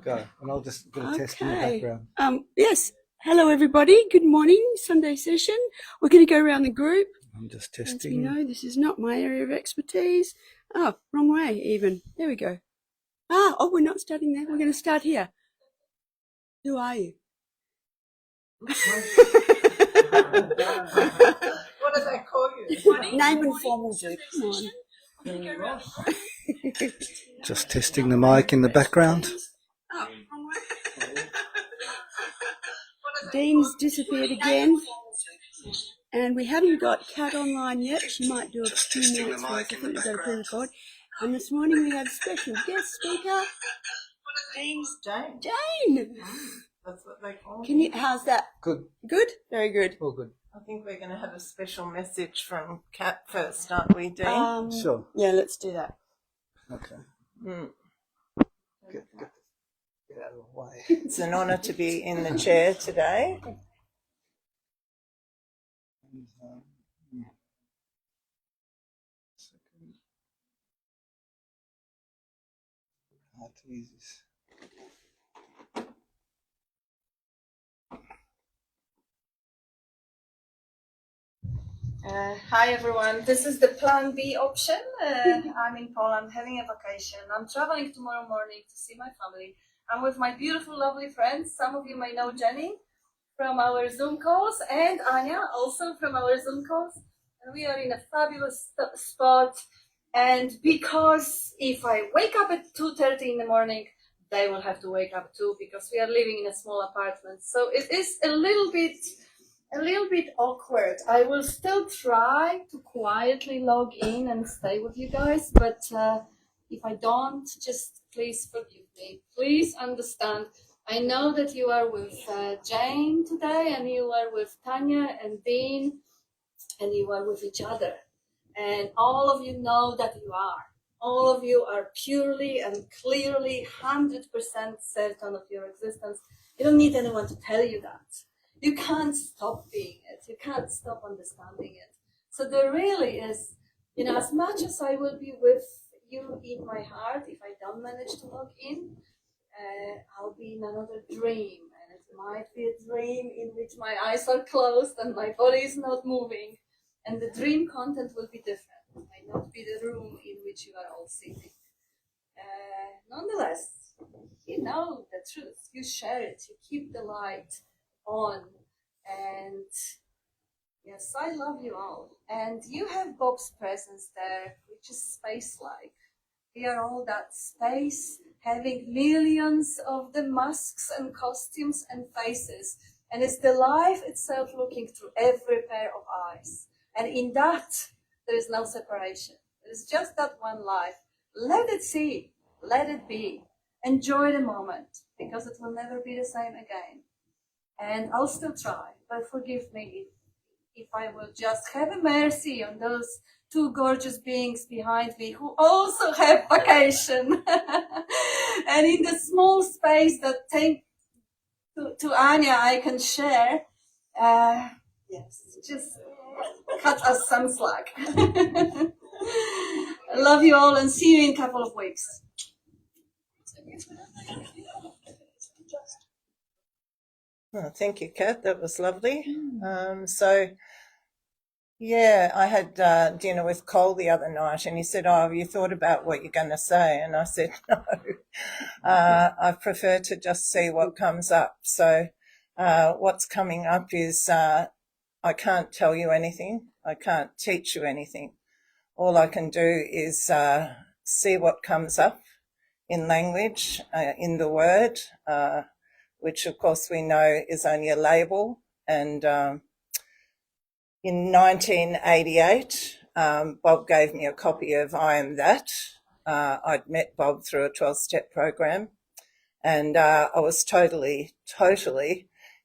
Go, and I'll just get a test in the background. Yes. Hello, everybody. Good morning. Sunday session. We're going to go around the group. I'm just testing. As you know, this is not my area of expertise. Oh, wrong way even. There we go. We're not starting there. We're going to start here. Who are you? What do they call you? Name and form will do. Come on. Just testing the mic in the background. Oh, wrong way. Dean's disappeared again. And we haven't got Kat online yet. She might do a few minutes for us. I think we've got a pre-record. And this morning we have special guest speaker. Name's Jane. Jane! That's what they call me. How's that? Good. Good? Very good. All good. I think we're going to have a special message from Kat first, aren't we, Dean? Sure. Yeah, let's do that. Okay. Get out of the way. It's an honour to be in the chair today. Hard to use this. Hi everyone, this is the plan B option. I'm in Poland having a vacation. I'm traveling tomorrow morning to see my family. I'm with my beautiful, lovely friends. Some of you may know Jenny from our Zoom calls and Anya also from our Zoom calls. And we are in a fabulous spot. And because if I wake up at 2:30 in the morning, they will have to wake up too because we are living in a small apartment. So it is a little bit awkward. I will still try to quietly log in and stay with you guys, but if I don't, just please forgive me. Please understand. I know that you are with Jane today, and you are with Tanya and Dean, and you are with each other. And all of you know that you are. All of you are purely and clearly 100% certain of your existence. You don't need anyone to tell you that. You can't stop being it. You can't stop understanding it. So there really is, as much as I will be with you in my heart, if I don't manage to log in, I'll be in another dream. And it might be a dream in which my eyes are closed and my body is not moving. And the dream content will be different. It might not be the room in which you are all sitting. Nonetheless, you know the truth. You share it. You keep the light on. And yes, I love you all. And you have Bob's presence there, which is space-like. We are all that space, having millions of the masks and costumes and faces. And it's the life itself looking through every pair of eyes. And in that, there is no separation. It is just that one life. Let it see. Let it be. Enjoy the moment, because it will never be the same again. And I'll still try, but forgive me if I will just have a mercy on those two gorgeous beings behind me who also have vacation. And in the small space that thanks to Anya I can share, yes, just cut us some slack. I love you all and see you in a couple of weeks. Oh, thank you, Kat. That was lovely. I had dinner with Cole the other night, and he said, "Oh, have you thought about what you're going to say?" And I said, "No, I prefer to just see what comes up." So what's coming up is I can't tell you anything. I can't teach you anything. All I can do is see what comes up in language, in the word, which of course we know is only a label. And in 1988, Bob gave me a copy of I Am That. I'd met Bob through a 12-step program, and I was totally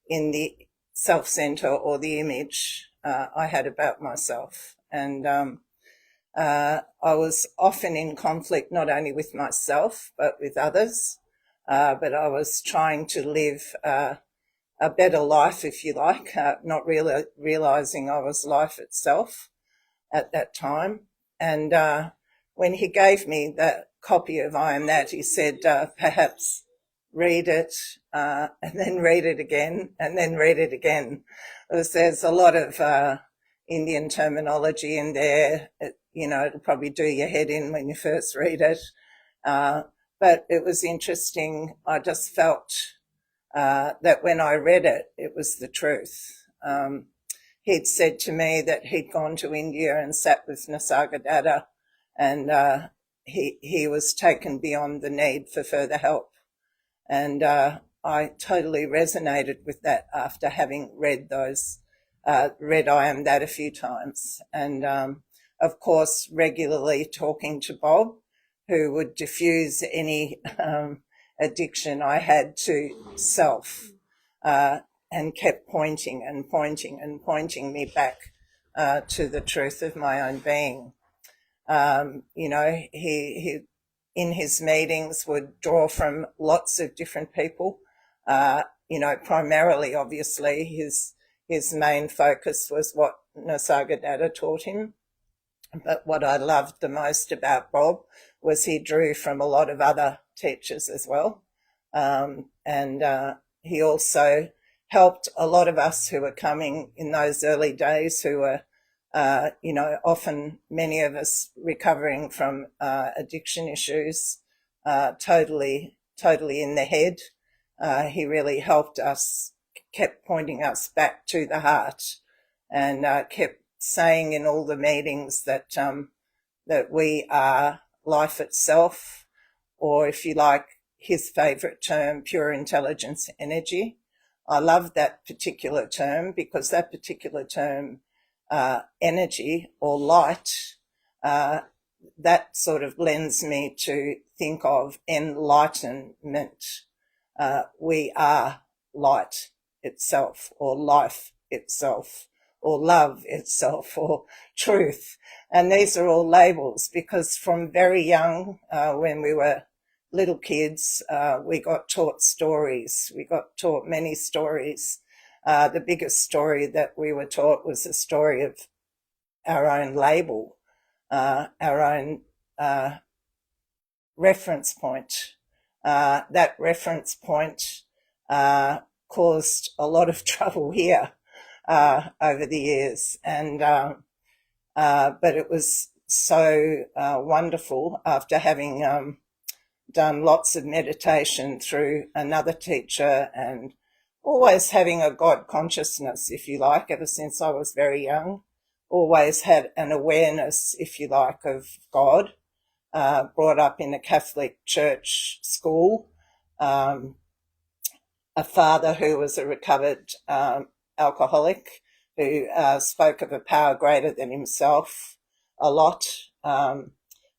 in the self-center or the image I had about myself. And I was often in conflict, not only with myself, but with others. But I was trying to live a better life, if you like, not really realizing I was life itself at that time. And when he gave me that copy of I Am That, he said, perhaps read it, and then read it again, and then read it again. Because there's a lot of Indian terminology in there. It'll probably do your head in when you first read it. But it was interesting. I just felt that when I read it, it was the truth. He'd said to me that he'd gone to India and sat with Nisargadatta, and he was taken beyond the need for further help. And I totally resonated with that after having read I Am That a few times. And of course, regularly talking to Bob, who would diffuse any addiction I had to self, and kept pointing and pointing and pointing me back to the truth of my own being. He in his meetings would draw from lots of different people. Primarily, obviously, his main focus was what Nisargadatta taught him. But what I loved the most about Bob was he drew from a lot of other teachers as well. And he also helped a lot of us who were coming in those early days who were, often many of us recovering from addiction issues, totally in the head. He really helped us, kept pointing us back to the heart, and kept saying in all the meetings that we are life itself, or if you like, his favourite term, pure intelligence energy. I love that particular term because that particular term, energy or light, that sort of lends me to think of enlightenment. We are light itself, or life itself, or love itself, or truth. And these are all labels because from very young, when we were little kids, we got taught stories. We got taught many stories. The biggest story that we were taught was the story of our own label, our own reference point. That reference point caused a lot of trouble here over the years. And but it was so wonderful after having done lots of meditation through another teacher and always having a God consciousness, if you like, ever since I was very young. Always had an awareness, if you like, of God. Brought up in a Catholic church school. A father who was a recovered alcoholic who spoke of a power greater than himself a lot. A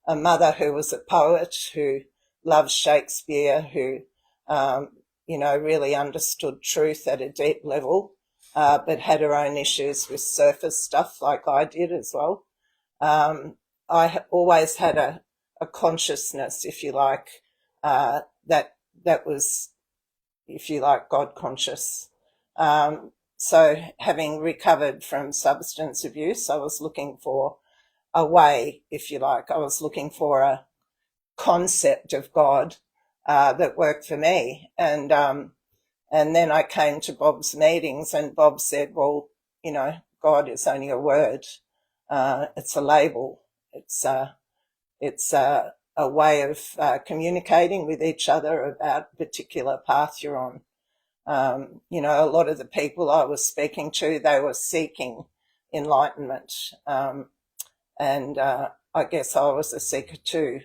mother who was a poet who loved Shakespeare, who, really understood truth at a deep level, but had her own issues with surface stuff like I did as well. I always had a consciousness, if you like, that was, if you like, God conscious. So having recovered from substance abuse, I was looking for a way, if you like. I was looking for a concept of God that worked for me. And then I came to Bob's meetings and Bob said, well, God is only a word. It's a label. It's a way of communicating with each other about a particular path you're on. A lot of the people I was speaking to, they were seeking enlightenment. And I guess I was a seeker too,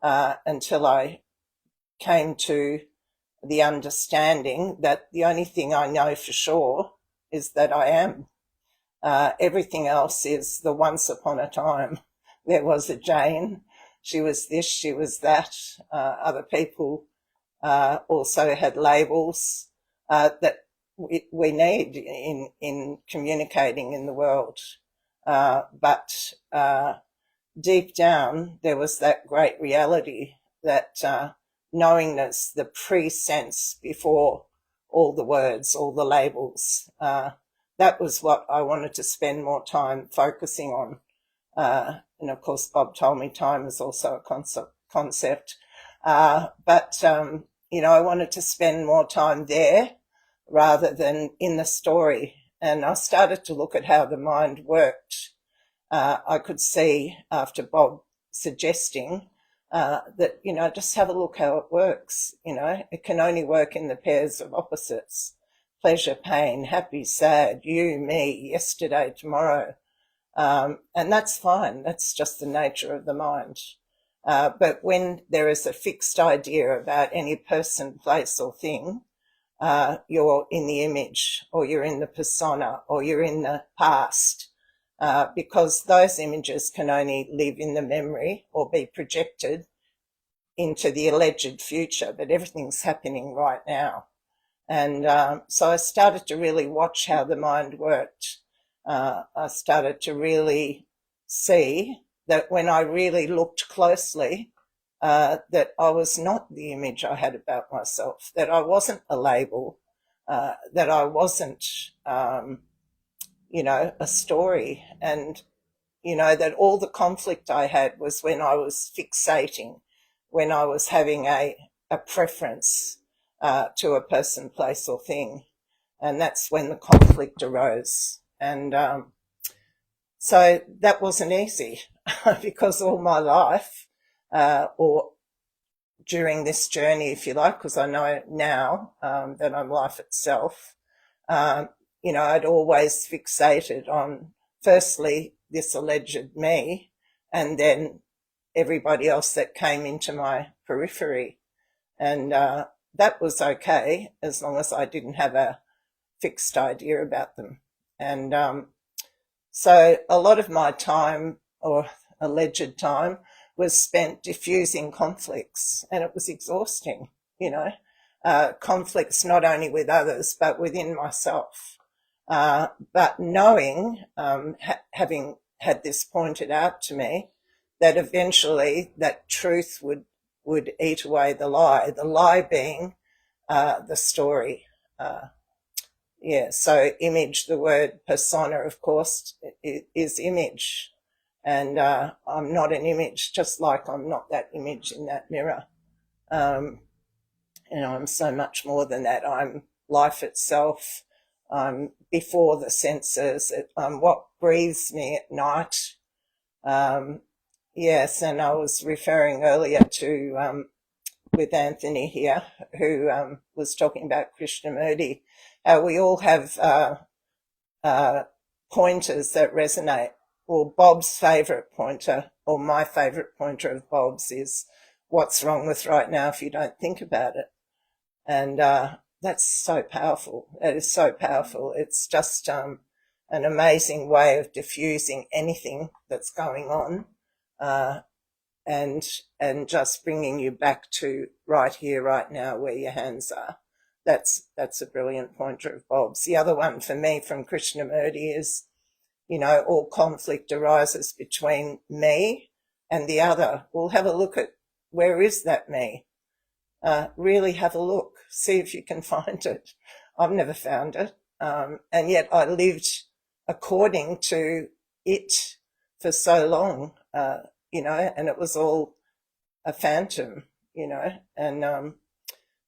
until I came to the understanding that the only thing I know for sure is that I am. Everything else is the once upon a time. There was a Jane. She was this, she was that. Other people also had labels that we need in communicating in the world. But deep down, there was that great reality, that knowingness, the pre-sense before all the words, all the labels. That was what I wanted to spend more time focusing on. And of course, Bob told me time is also a concept. But I wanted to spend more time there rather than in the story. And I started to look at how the mind worked. I could see after Bob suggesting that, just have a look how it works. It can only work in the pairs of opposites: pleasure, pain, happy, sad, you, me, yesterday, tomorrow. And that's fine. That's just the nature of the mind. But when there is a fixed idea about any person, place or thing, you're in the image, or you're in the persona, or you're in the past, because those images can only live in the memory or be projected into the alleged future, but everything's happening right now. And so I started to really watch how the mind worked. I started to really see that when I really looked closely, that I was not the image I had about myself, that I wasn't a label, that I wasn't, a story. And, that all the conflict I had was when I was fixating, when I was having a preference to a person, place or thing. And that's when the conflict arose. And so that wasn't easy because all my life, or during this journey, if you like, because I know now that I'm life itself, I'd always fixated on, firstly, this alleged me, and then everybody else that came into my periphery. And that was okay as long as I didn't have a fixed idea about them. And so a lot of my time, or alleged time, was spent diffusing conflicts, and it was exhausting, conflicts not only with others but within myself. But knowing, having had this pointed out to me, that eventually that truth would eat away the lie being the story. So image, the word persona, of course, is image. And I'm not an image, just like I'm not that image in that mirror. I'm so much more than that. I'm life itself. I'm before the senses. I'm what breathes me at night. Yes, and I was referring earlier to, with Anthony here, who was talking about Krishnamurti, how we all have pointers that resonate. Well, Bob's favourite pointer, or my favourite pointer of Bob's, is what's wrong with right now if you don't think about it. And that's so powerful. That is so powerful. It's just an amazing way of diffusing anything that's going on, and just bringing you back to right here, right now, where your hands are. That's a brilliant pointer of Bob's. The other one for me from Krishnamurti is, all conflict arises between me and the other. We'll have a look at where is that me. Really have a look. See if you can find it. I've never found it. And yet I lived according to it for so long, and it was all a phantom, and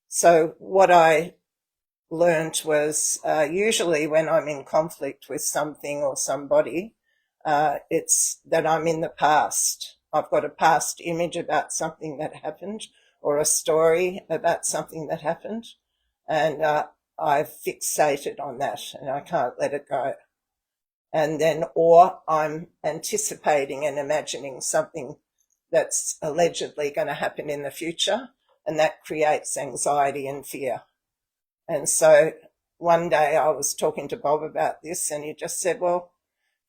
so what I learned was usually when I'm in conflict with something or somebody, it's that I'm in the past. I've got a past image about something that happened, or a story about something that happened, and I've fixated on that and I can't let it go. And then, or I'm anticipating and imagining something that's allegedly going to happen in the future, and that creates anxiety and fear. And so one day I was talking to Bob about this, and he just said, well,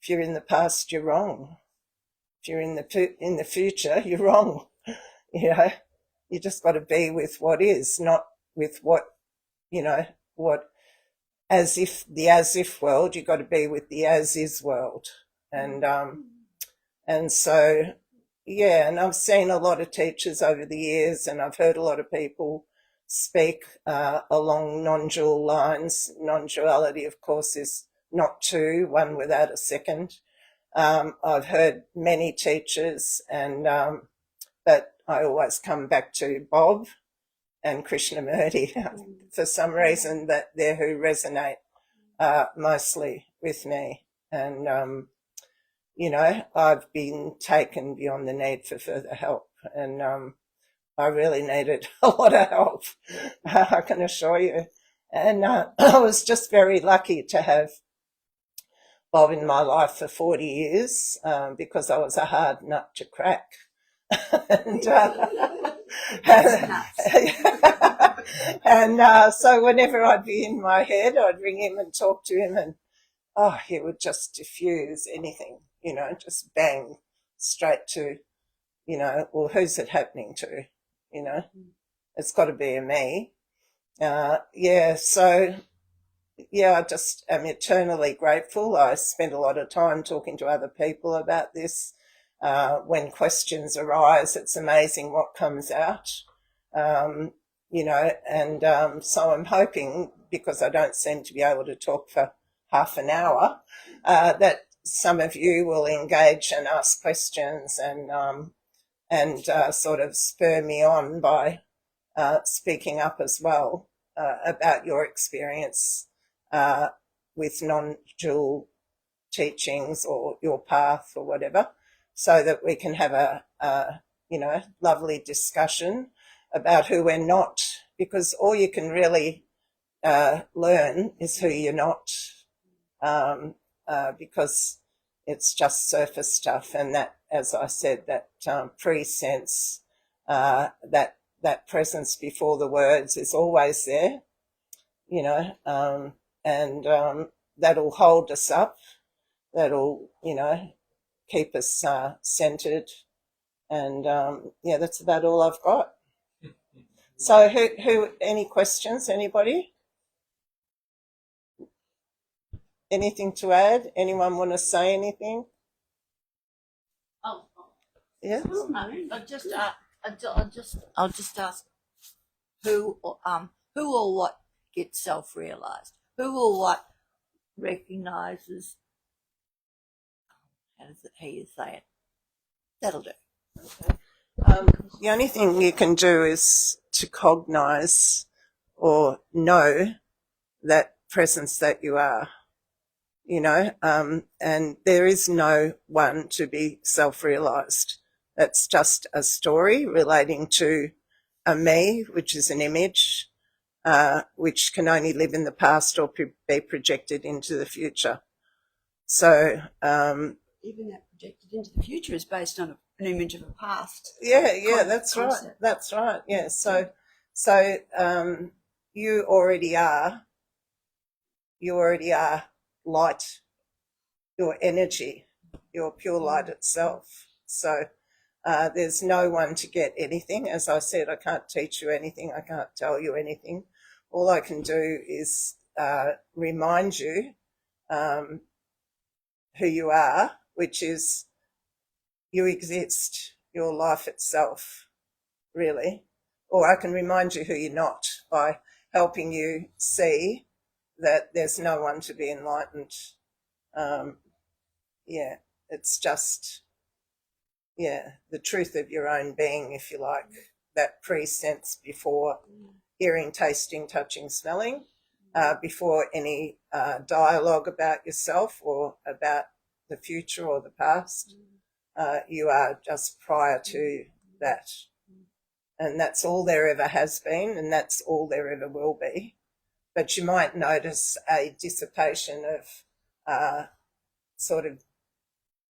if you're in the past, you're wrong. If you're in the future, you're wrong. You just got to be with what is, not with what as if world. You've got to be with the as is world. And so, and I've seen a lot of teachers over the years, and I've heard a lot of people speak along non-dual lines. Non-duality, of course, is not two, one without a second. I've heard many teachers, and but I always come back to Bob and Krishnamurti. For some reason, that they're who resonate mostly with me. And, you know, I've been taken beyond the need for further help. And I really needed a lot of help, I can assure you. And I was just very lucky to have Bob in my life for 40 years because I was a hard nut to crack. And, so whenever I'd be in my head, I'd ring him and talk to him, and he would just diffuse anything, you know, just bang straight to, you know, well, who's it happening to? You know, it's got to be a me. So I just am eternally grateful. I spend a lot of time talking to other people about this. When questions arise, it's amazing what comes out, you know, and so I'm hoping, because I don't seem to be able to talk for half an hour, that some of you will engage and ask questions and sort of spur me on by speaking up as well about your experience with non-dual teachings or your path or whatever, so that we can have a you know, lovely discussion about who we're not, because all you can really learn is who you're not, because it's just surface stuff. And that, as I said, that pre-sense, that presence before the words is always there, you know, and that'll hold us up, that'll, you know, keep us centered. And that's about all I've got. So who any questions, anybody? Anything to add? Anyone want to say anything? Yeah. I'll just ask who or what gets self-realized, who or what recognizes. How you say it? That'll do. The only thing you can do is to cognize or know that presence that you are, you know, and there is no one to be self-realized. That's just a story relating to a me, which is an image, which can only live in the past or be projected into the future. So even that projected into the future is based on an image of a past. Yeah, that's concept. Right. That's right. Yeah. So you already are light, your energy, your pure light itself. So there's no one to get anything. As I said, I can't teach you anything. I can't tell you anything. All I can do is remind you who you are, which is you exist, your life itself, really. Or I can remind you who you're not by helping you see that there's no one to be enlightened. It's just, the truth of your own being, if you like, that pre-sense before hearing, tasting, touching, smelling, before any dialogue about yourself or about the future or the past. You are just prior to that. And that's all there ever has been, and that's all there ever will be. But you might notice a dissipation of sort of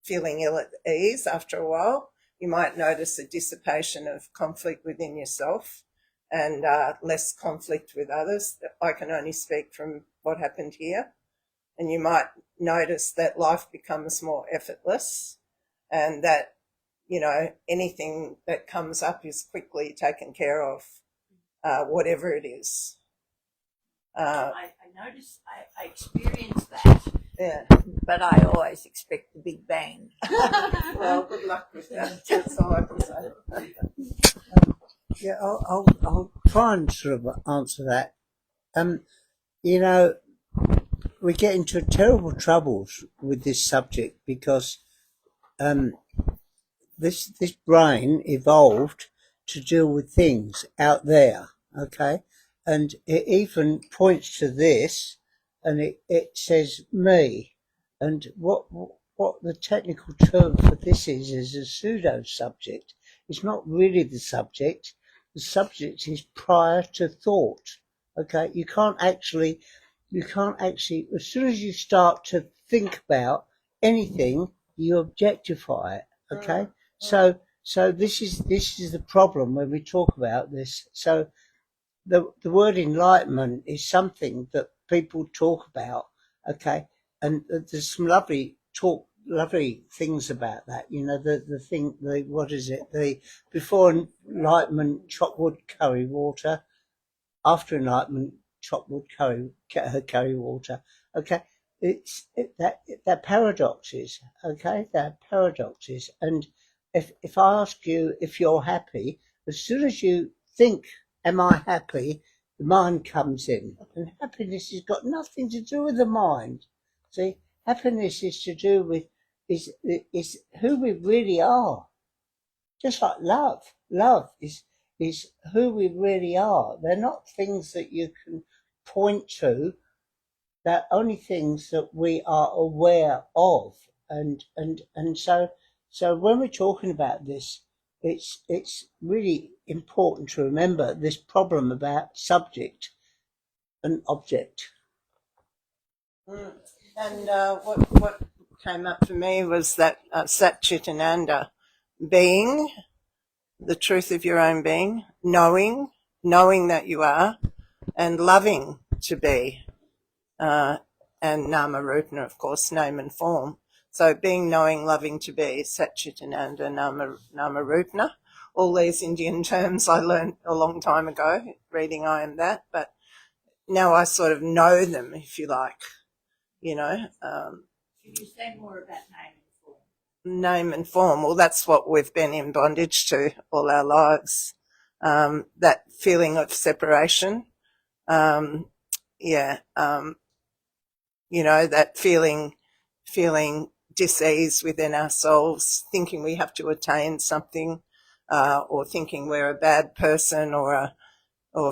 feeling ill at ease after a while. You might notice a dissipation of conflict within yourself and less conflict with others. I can only speak from what happened here. And you might notice that life becomes more effortless, and that, you know, anything that comes up is quickly taken care of, whatever it is. I noticed, I experienced that. Yeah. But I always expect the big bang. Well, good luck with that. That's all I can say. Yeah, I'll try and sort of answer that. You know, we get into terrible troubles with this subject because this brain evolved to deal with things out there, okay? And it even points to this, and it says me. And what the technical term for this is a pseudo subject. It's not really the subject. The subject is prior to thought. Okay, you can't actually, as soon as you start to think about anything, you objectify it. Okay, so this is the problem when we talk about this. So the word enlightenment is something that people talk about, okay, and there's some lovely things about that. You know, the thing, what is it? The before enlightenment, chop wood, curry water. After enlightenment, chop wood, curry water. Okay, they're paradoxes. Okay, they're paradoxes. And if I ask you if you're happy, as soon as you think, "Am I happy?" the mind comes in, and happiness has got nothing to do with the mind. See, happiness is to do with is who we really are. Just like love. Love is who we really are. They're not things that you can point to. They're only things that we are aware of. And so when we're talking about this, it's really important to remember this problem about subject and object. And what came up for me was that Satchitananda, being, the truth of your own being, knowing that you are, and loving to be, and nama rupana, of course, name and form. So being, knowing, loving to be, Satchitananda, nama rupana. All these Indian terms I learned a long time ago reading I Am That, but now I sort of know them, if you like, you know. Can you say more about name and form? Name and form. Well, that's what we've been in bondage to all our lives. That feeling of separation. You know, that feeling dis-ease within ourselves, thinking we have to attain something, or thinking we're a bad person, or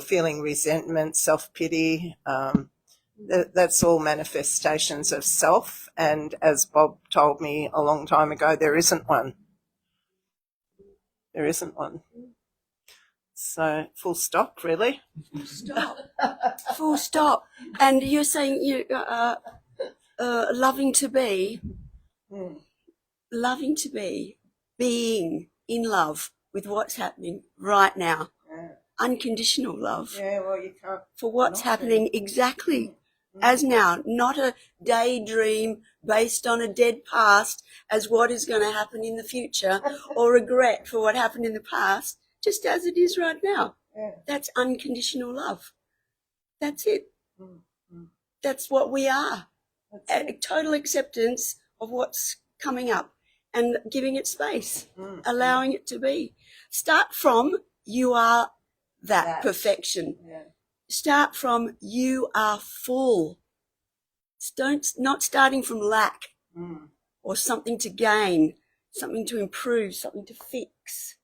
feeling resentment, self-pity. That's all manifestations of self, and as Bob told me a long time ago, there isn't one. There isn't one. So, full stop, really. Stop. Full stop. And you're saying you loving to be, being in love with what's happening right now. Yeah. Unconditional love. Yeah, well, you can't. For what's happening exactly as now, not a daydream based on a dead past as what is going to happen in the future, or regret for what happened in the past, just as it is right now. Yeah. That's unconditional love. That's it. Mm-hmm. That's what we are. A total acceptance of what's coming up and giving it space, allowing it to be. Start from you are that perfection. Yeah. Start from you are full. Not starting from lack or something to gain, something to improve, something to fix.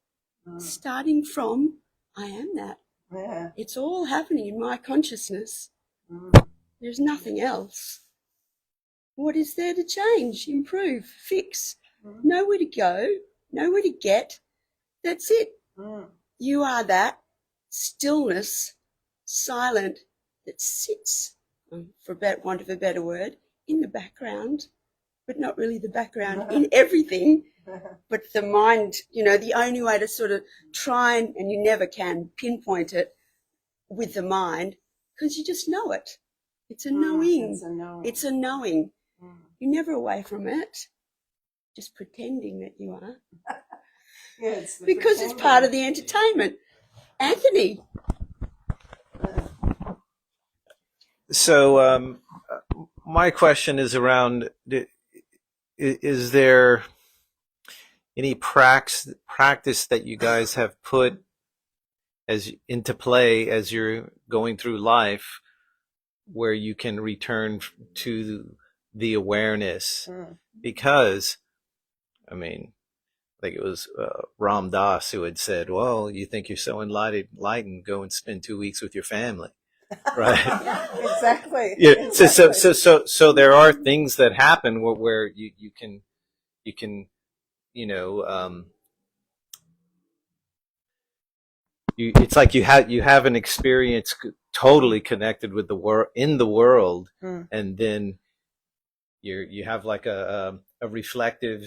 Starting from I am that. Yeah. It's all happening in my consciousness. There's nothing else. What is there to change, improve, fix? Nowhere to go, nowhere to get. That's it. You are that stillness, silent, that sits, for want of a better word, in the background, but not really the background, in everything. But the mind, you know, the only way to sort of try and you never can pinpoint it with the mind, because you just know it. It's a knowing. It's a knowing. You're never away from it, just pretending that you are. Yeah, because it's part of the entertainment. Anthony. So my question is around, is there any practice that you guys have put into play as you're going through life where you can return to the awareness? Because, I mean, think it was Ram Dass who had said, well, you think you're so enlightened, go and spend 2 weeks with your family. Right. Exactly. Yeah. Exactly. So there are things that happen where you can, you know, it's like you have an experience totally connected with the world, in the world, and then you have like a reflective,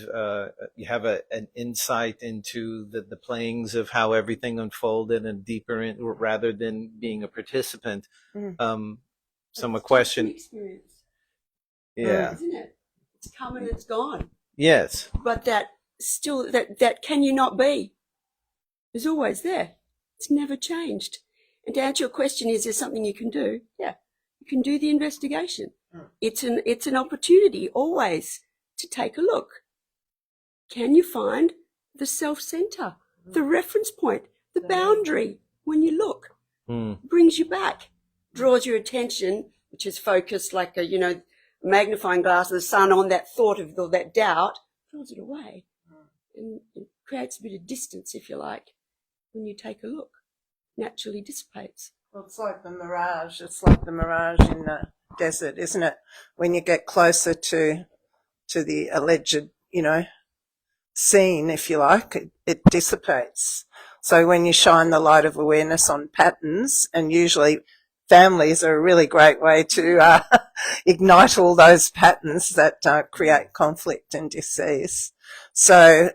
you have an insight into the playings of how everything unfolded, and deeper in, rather than being a participant. Some question. Experience, Yeah. isn't it? It's come and it's gone. Yes. But that still, that can you not be, is always there. It's never changed. And to answer your question, is there something you can do? Yeah, you can do the investigation. It's an opportunity always to take a look. Can you find the self-center, the reference point, the boundary? When you look, brings you back, draws your attention, which is focused like a magnifying glass of the sun on that thought of or that doubt, draws it away, and it creates a bit of distance, if you like. When you take a look, naturally dissipates. Well, it's like the mirage. It's like the mirage in the desert, isn't it? When you get closer to the alleged, scene, if you like, it dissipates. So when you shine the light of awareness on patterns, and usually families are a really great way to ignite all those patterns that create conflict and disease. So,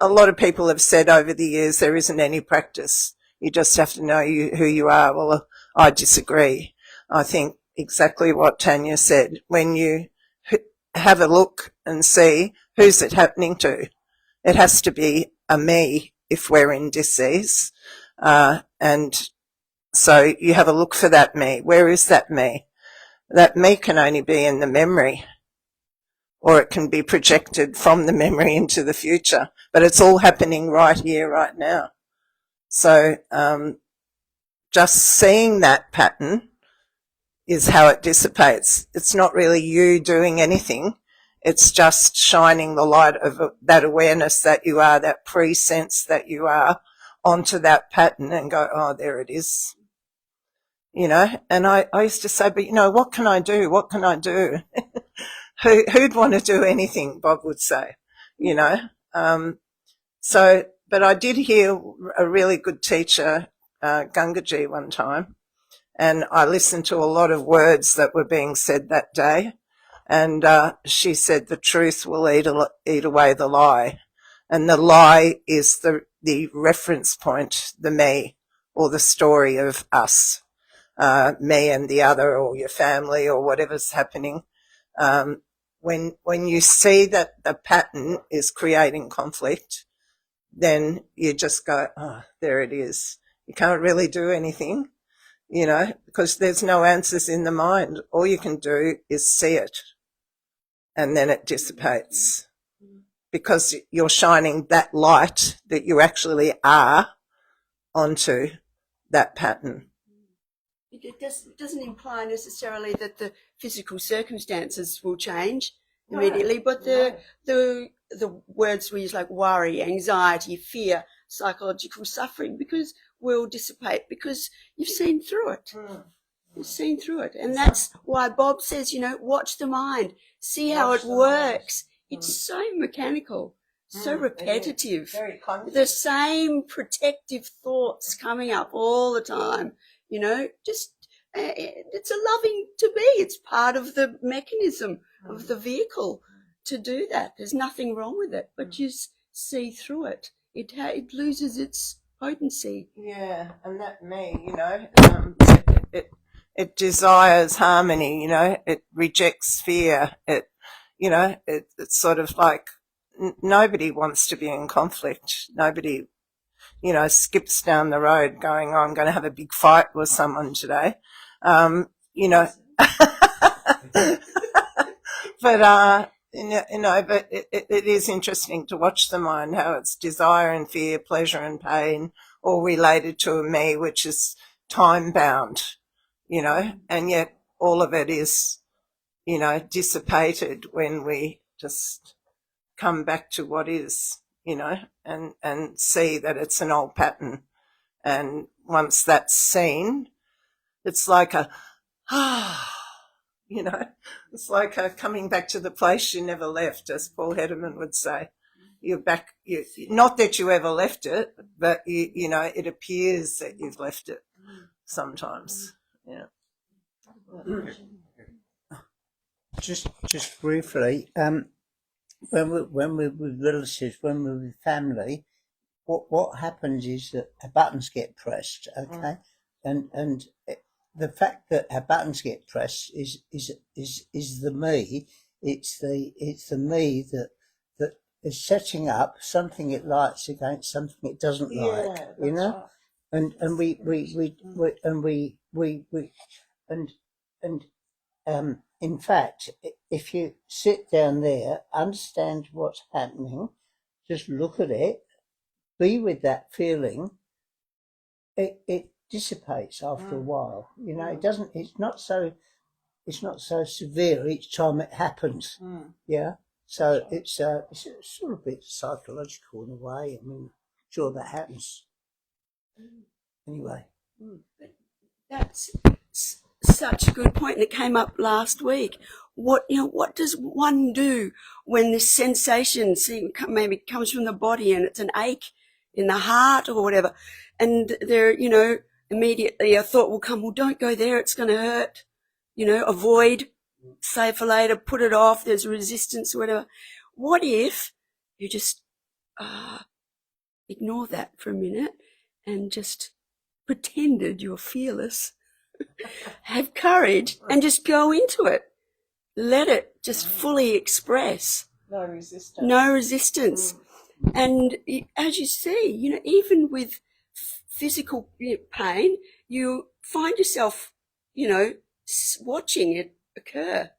a lot of people have said over the years there isn't any practice. You just have to know who you are. Well, I disagree. I think exactly what Tanya said. When you have a look and see who's it happening to, it has to be a me if we're in disease. And so you have a look for that me. Where is that me? That me can only be in the memory, or it can be projected from the memory into the future. But it's all happening right here, right now. So just seeing that pattern is how it dissipates. It's not really you doing anything. It's just shining the light of that awareness that you are, that pre-sense that you are, onto that pattern and go, oh, there it is. And I used to say, but what can I do? What can I do? Who'd want to do anything, Bob would say, but I did hear a really good teacher, Gangaji, one time, and I listened to a lot of words that were being said that day. And she said the truth will eat away the lie. And the lie is the reference point, the me, or the story of us, me and the other, or your family, or whatever's happening. When you see that the pattern is creating conflict, then you just go, oh, there it is. You can't really do anything, because there's no answers in the mind. All you can do is see it, and then it dissipates, because you're shining that light that you actually are onto that pattern. It doesn't imply necessarily that the physical circumstances will change immediately, but the words we use, like worry, anxiety, fear, psychological suffering, because will dissipate, because you've seen through it. You've seen through it. And that's why Bob says, watch the mind, see how it works. It's so mechanical, so repetitive. Very conscious. The same protective thoughts coming up all the time. Just it's a loving to be. It's part of the mechanism of the vehicle to do that. There's nothing wrong with it, but you see through it. It loses its potency. Yeah, and that me, it desires harmony. It rejects fear. It's sort of like nobody wants to be in conflict. Nobody skips down the road going, oh, I'm going to have a big fight with someone today. But, but it is interesting to watch the mind, how it's desire and fear, pleasure and pain, all related to a me, which is time bound, and yet all of it is, dissipated when we just come back to what is, you know, and see that it's an old pattern. And once that's seen, it's like a, you know, it's like a coming back to the place you never left, as Paul Hederman would say. You're back, not that you ever left it, but you know, it appears that you've left it sometimes. Yeah. Just briefly, when we're with relatives, when we're with family, what happens is that our buttons get pressed, okay, and the fact that our buttons get pressed is the me. It's the me that is setting up something it likes against something it doesn't like, you know, right. and in fact, if you sit down there, understand what's happening, just look at it, be with that feeling, it dissipates after a while. You know, it's not so severe each time it happens. Yeah. So it's sort of a bit psychological in a way. I mean, sure that happens. Anyway. That's such a good point, and it came up last week. What does one do when this sensation maybe comes from the body and it's an ache in the heart or whatever, and there, immediately a thought will come, well, don't go there, it's going to hurt, avoid, save for later, put it off, there's resistance or whatever. What if you just ignore that for a minute and just pretended you're fearless, have courage, and just go into it. Let it just fully express. No resistance. No resistance. And as you see, even with physical pain, you find yourself, watching it occur.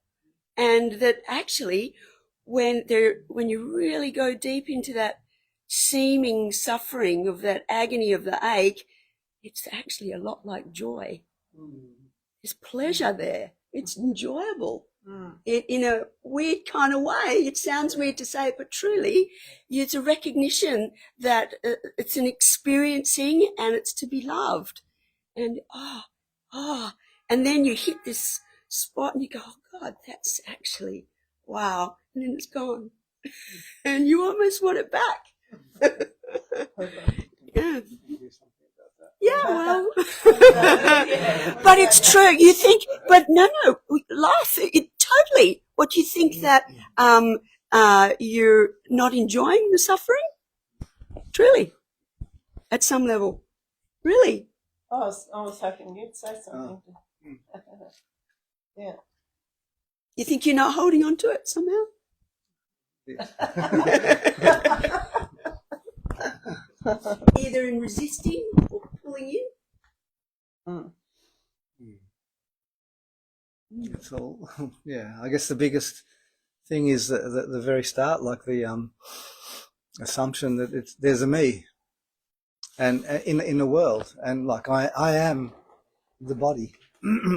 And that actually, when you really go deep into that seeming suffering of that agony of the ache, it's actually a lot like joy. There's pleasure there. It's enjoyable. In a weird kind of way. It sounds weird to say it, but truly, it's a recognition that it's an experiencing and it's to be loved. And and then you hit this spot and you go, oh God, that's actually, wow. And then it's gone. And you almost want it back. Yeah. Yeah, well, but it's true. You think, but no, life, totally. What, you think that you're not enjoying the suffering? Truly, at some level, really. I was hoping you'd say something. Yeah. You think you're not holding on to it somehow? Either in resisting or pulling in. It's all, yeah. I guess the biggest thing is the very start, like the assumption that there's a me, and in the world, and like I am the body,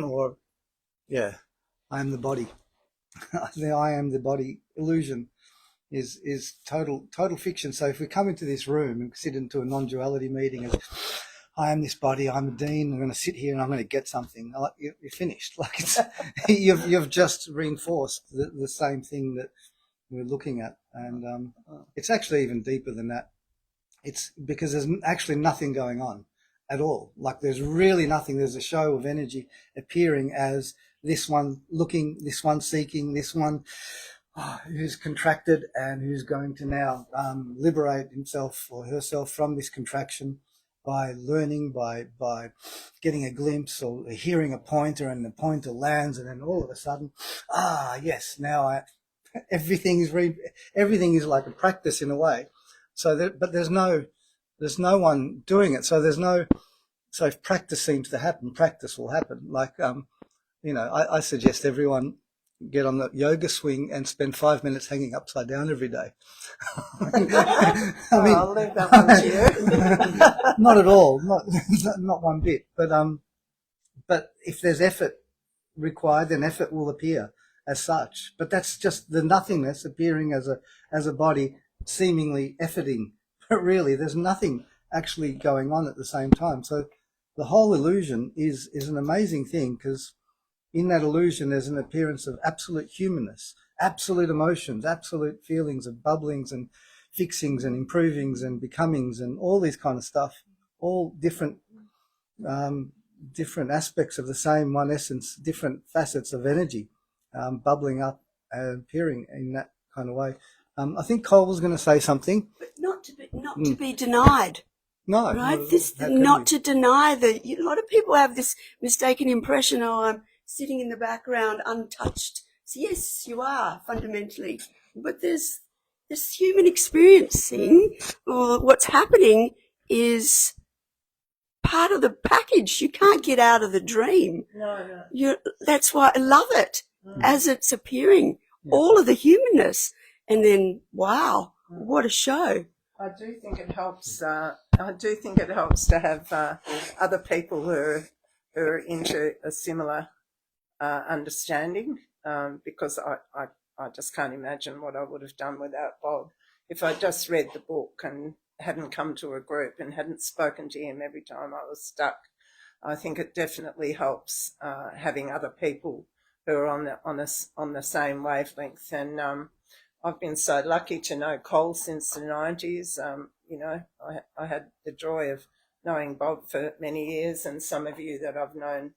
or yeah, I am the body. The I am the body illusion is total fiction. So if we come into this room and sit into a non-duality meeting and I am this body, I'm a dean, I'm going to sit here and I'm going to get something, like, you're finished. Like, it's you've just reinforced the same thing that we're looking at. And it's actually even deeper than that. It's because there's actually nothing going on at all. Like, there's really nothing. There's a show of energy appearing as this one looking, this one seeking, this one who's contracted and who's going to now liberate himself or herself from this contraction by learning, by getting a glimpse or hearing a pointer, and the pointer lands, and then all of a sudden, yes, now everything is like a practice in a way. So but there's no one doing it. So so if practice seems to happen, practice will happen. Like, I suggest everyone get on the yoga swing and spend 5 minutes hanging upside down every day. I mean, I'll leave that one to you. Not at all, not one bit. But if there's effort required, then effort will appear, as such, but that's just the nothingness appearing as a body, seemingly efforting, but really there's nothing actually going on at the same time. So the whole illusion is an amazing thing, because in that illusion there's an appearance of absolute humanness, absolute emotions, absolute feelings of bubblings and fixings and improvings and becomings and all this kind of stuff, all different aspects of the same one essence, different facets of energy, bubbling up and appearing in that kind of way. I think Cole was going to say something. But not to be denied. No, Right? how can you? To deny that. A lot of people have this mistaken impression, oh, I'm sitting in the background untouched. So yes, you are fundamentally, but there's this human experiencing, or what's happening is part of the package. You can't get out of the dream. No. That's why I love it as it's appearing, all of the humanness. And then, wow, what a show. I do think it helps. I do think it helps to have other people who are into a similar understanding, because I just can't imagine what I would have done without Bob if I just read the book and hadn't come to a group and hadn't spoken to him every time I was stuck. I think it definitely helps having other people who are on the same wavelength. And I've been so lucky to know Cole since the 90s. I had the joy of knowing Bob for many years, and some of you that I've known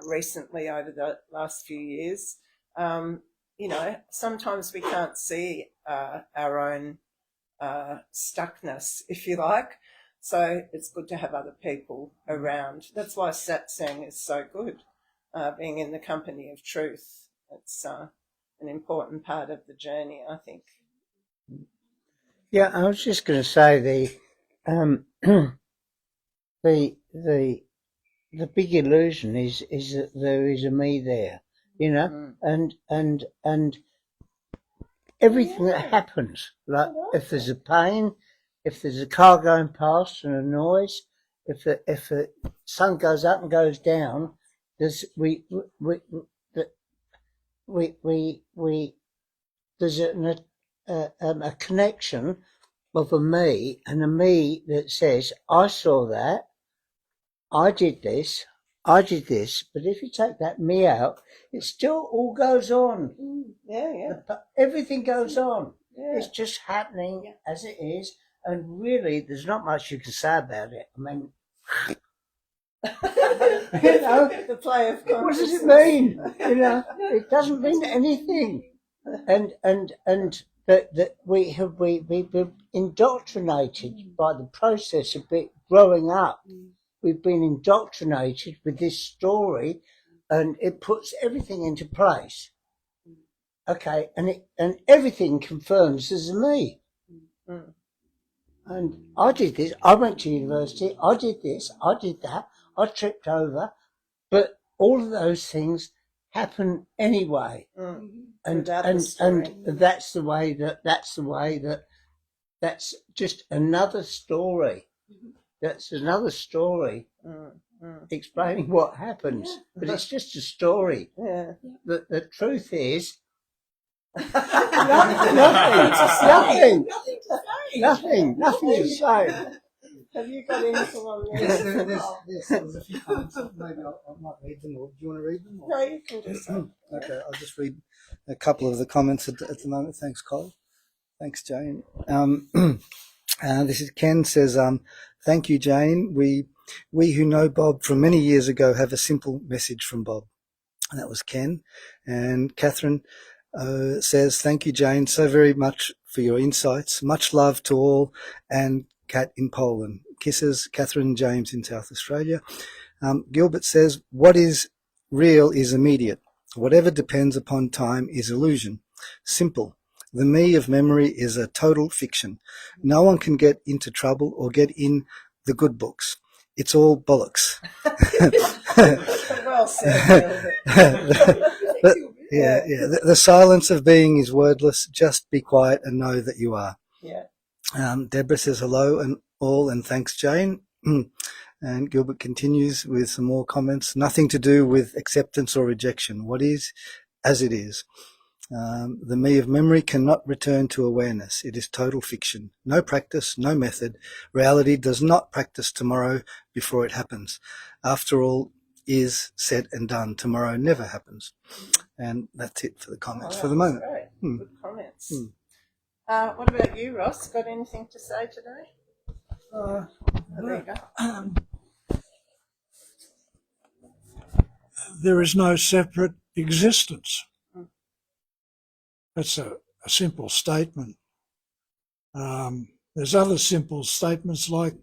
recently over the last few years. Sometimes we can't see our own stuckness, if you like. So it's good to have other people around. That's why satsang is so good, being in the company of truth. It's an important part of the journey, I think. Yeah, I was just going to say the big illusion is that there is a me there, and everything that happens, like if there's a pain, if there's a car going past and a noise, if the sun goes up and goes down, there's there's a connection of a me, and a me that says, I saw that, I did this, but if you take that me out, it still all goes on. Yeah. Everything goes on. Yeah. It's just happening as it is, and really there's not much you can say about it. I mean, The play of consciousness. what does it mean? It doesn't mean anything. And that we've been indoctrinated by the process of growing up. We've been indoctrinated with this story, and it puts everything into place. Okay, and everything confirms there's a me. And I did this. I went to university. I did this. I did that. I tripped over, but all of those things happen anyway. And that's the way that that's just another story. That's another story explaining what happens, but it's just a story. Yeah. The truth is nothing to say. Have you got anything on there? There's a few comments. Maybe I might read them. Or do you want to read them? Or? No, you can just say. Okay, I'll just read a couple of the comments at the moment. Thanks, Cole. Thanks, Jane. This is Ken says, thank you, Jane. We who know Bob from many years ago have a simple message from Bob. And that was Ken. And Catherine says, thank you, Jane, so very much for your insights. Much love to all, and Kat in Poland. Kisses, Catherine and James in South Australia. Gilbert says, what is real is immediate. Whatever depends upon time is illusion. Simple. The me of memory is a total fiction. No one can get into trouble or get in the good books. It's all bollocks. Well said, Gilbert. The silence of being is wordless. Just be quiet and know that you are. Yeah. Deborah says hello and all, and thanks, Jane. And Gilbert continues with some more comments. Nothing to do with acceptance or rejection. What is as it is. The me of memory cannot return to awareness. It is total fiction. No practice, no method. Reality does not practice tomorrow before it happens. After all is said and done, tomorrow never happens. And that's it for the comments for the moment. Great. Good comments. What about you, Ross? Got anything to say today? There you go. There is no separate existence. That's a simple statement. There's other simple statements like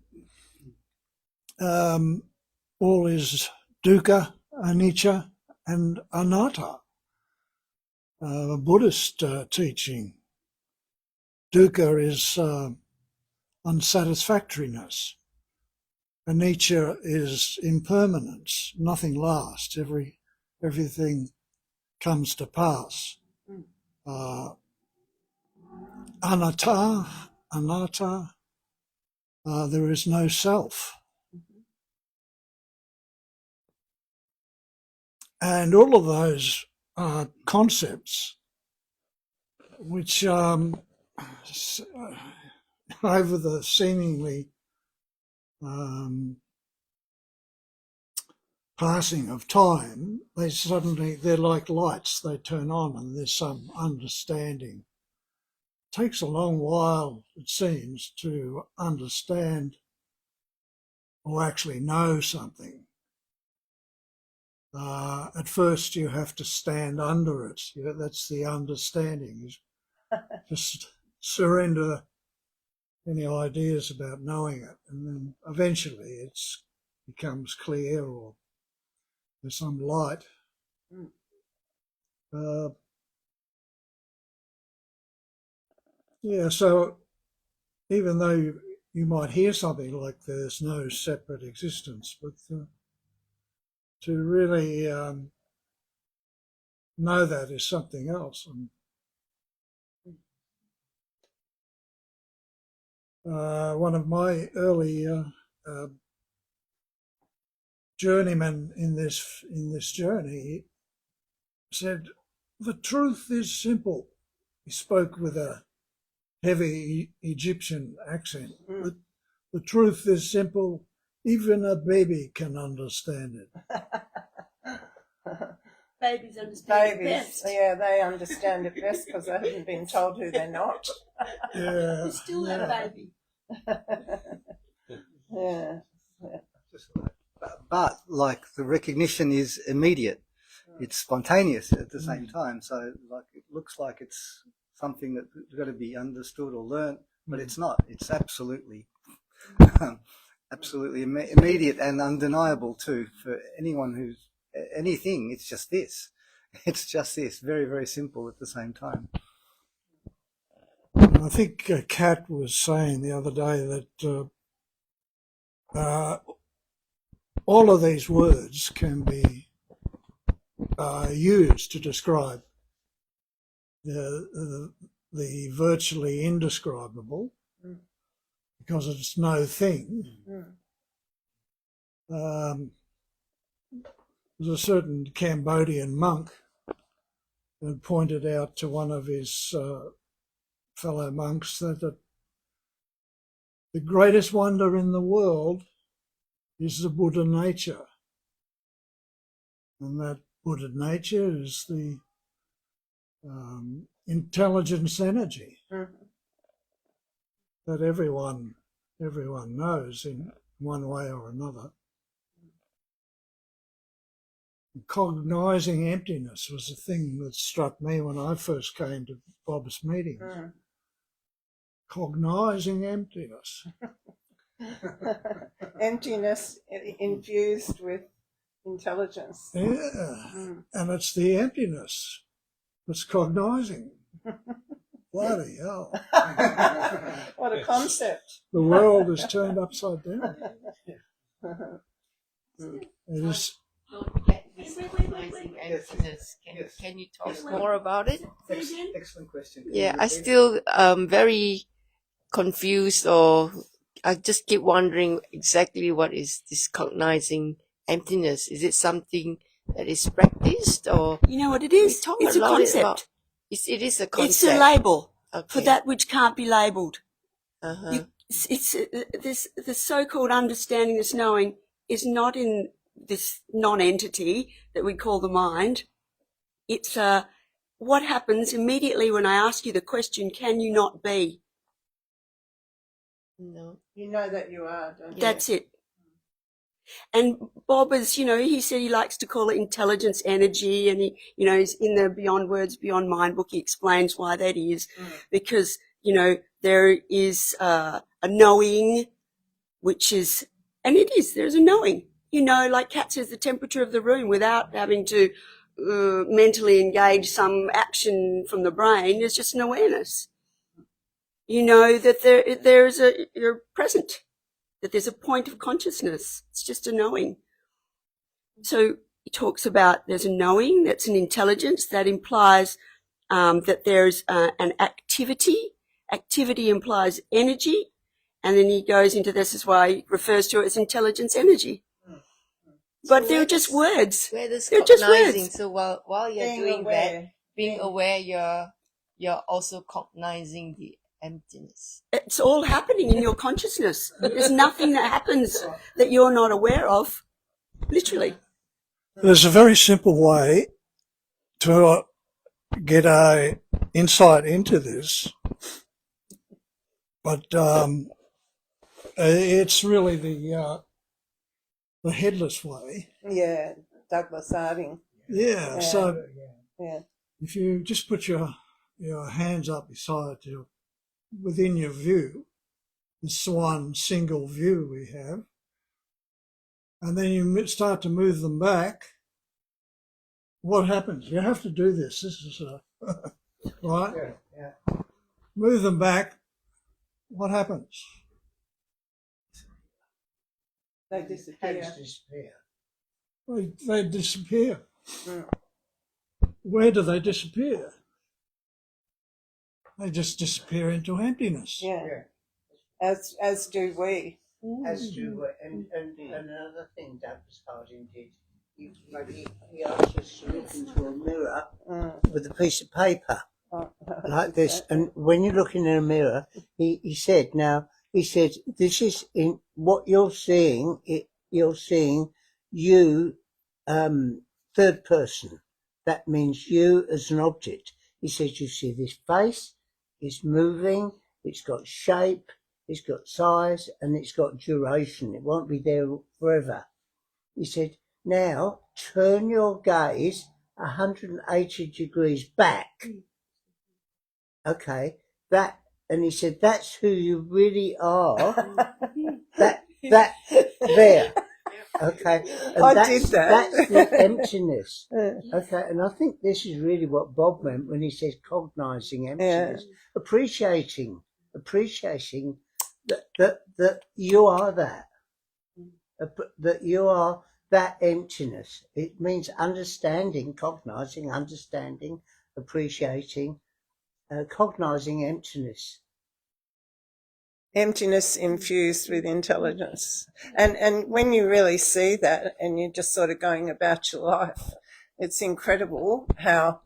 all is dukkha, anicca, and anatta. Buddhist teaching. Dukkha is unsatisfactoriness. Anicca is impermanence. Nothing lasts. Everything comes to pass. Anatta, there is no self. And all of those concepts, which over the seemingly passing of time, they're like lights, they turn on and there's some understanding. It takes a long while, it seems, to understand or actually know something. At first you have to stand under it. That's the understanding. Just surrender any ideas about knowing it, and then eventually it becomes clear, or there's some light. So even though you might hear something like there's no separate existence, but to really know that is something else. And one of my early journeymen in this journey said, "The truth is simple." He spoke with a heavy Egyptian accent. The truth is simple. Even a baby can understand it. Babies understand it best. Yeah, they understand it best because they haven't been told who they're not. Yeah, You're still that baby. Yeah. But like the recognition is immediate. It's spontaneous at the same time. So like it looks like it's something that's got to be understood or learnt, but it's not. It's absolutely immediate and undeniable too for anyone who's anything. It's just this. It's just this. Very, very simple at the same time. I think Kat was saying the other day that all of these words can be used to describe the virtually indescribable, because it's no thing. There's a certain Cambodian monk who pointed out to one of his fellow monks that the greatest wonder in the world is the Buddha nature. And that Buddha nature is the intelligence energy that everyone knows in one way or another. Cognizing emptiness was a thing that struck me when I first came to Bob's meetings. Cognizing emptiness. Emptiness infused with intelligence. Yeah, and it's the emptiness that's cognizing. Bloody hell. What a concept. The world is turned upside down. It is. Don't forget this recognizing emptiness. Can you talk more about it? Excellent question. Yeah, I still very confused, or I just keep wondering exactly what is this cognizing emptiness. Is it something that is practiced, or You know what it we is? talk It's a a lot concept. about it is a concept. It's a label for Okay. that which can't be labelled. Uh-huh. It's the so-called understanding, this knowing, is not in this non-entity that we call the mind. It's what happens immediately when I ask you the question, can you not be? No. You know that you are, don't you? That's it. And Bob is, he said he likes to call it intelligence energy, and he's in the Beyond Words, Beyond Mind book. He explains why that is, because, there is a knowing, which is, and it is, there's a knowing, like Kat says, the temperature of the room without having to mentally engage some action from the brain. There's just an awareness. That you're present, that there's a point of consciousness. It's just a knowing. So he talks about there's a knowing, that's an intelligence that implies that there's an activity. Activity implies energy. And then he goes into this is why he refers to it as intelligence energy. But they're just words. Where does They're just cognizing? words. So while you're Being doing aware. that, being aware, you're also cognizing the emptiness. It's all happening in your consciousness. There's nothing that happens that you're not aware of. Literally. There's a very simple way to get a insight into this, but it's really the headless way. Yeah, Douglas Harding. Yeah. So Yeah. if you just put your hands up beside you, within your view, this one single view we have, and then you start to move them back, what happens? You have to do this. This is right? Yeah. Move them back. What happens? They disappear. They disappear. Mm. Where do they disappear? They just disappear into emptiness. Yeah. As do we. As do, and another thing Douglas Harding did, he asked us to look into a mirror with a piece of paper like this, and when you look in a mirror, he said, this is in what you're seeing. You're seeing you, third person. That means you as an object. He said, you see this face, it's moving, it's got shape, it's got size, and it's got duration. It won't be there forever. He said, now turn your gaze 180 degrees back. Okay, and he said, that's who you really are. that there. Okay, and I did that. That's the emptiness. Okay, and I think this is really what Bob meant when he says cognizing emptiness, appreciating that you are that you are that emptiness. It means understanding, cognizing, understanding, appreciating, cognizing emptiness. Emptiness infused with intelligence. And when you really see that and you're just sort of going about your life, it's incredible how,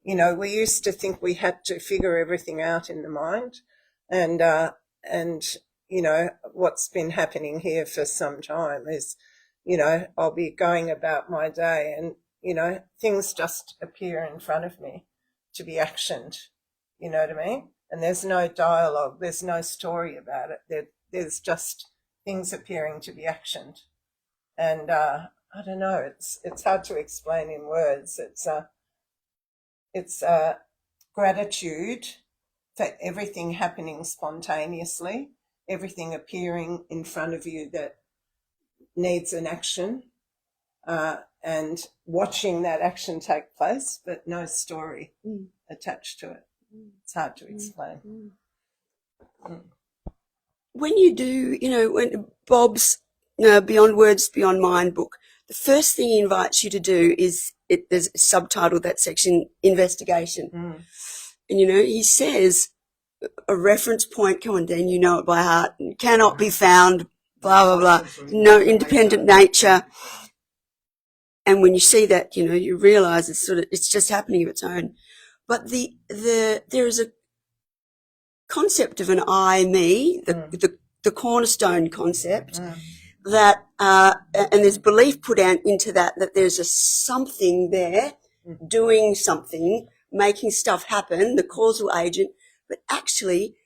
we used to think we had to figure everything out in the mind. And what's been happening here for some time is, I'll be going about my day and, things just appear in front of me to be actioned. You know what I mean? And there's no dialogue, there's no story about it. There's just things appearing to be actioned. And I don't know, it's hard to explain in words. It's gratitude for everything happening spontaneously, everything appearing in front of you that needs an action, and watching that action take place, but no story attached to it. It's hard to explain. When you do, when Bob's Beyond Words, Beyond Mind book, the first thing he invites you to do is, there's subtitled that section, investigation. And, he says a reference point, come on, Dan, you know it by heart, cannot be found, blah, blah, blah, no independent nature. And when you see that, you know, you realize it's just happening of its own. But there is a concept of an I, me, the cornerstone concept that, and there's belief put out into that there's a something there doing something, making stuff happen, the causal agent, but actually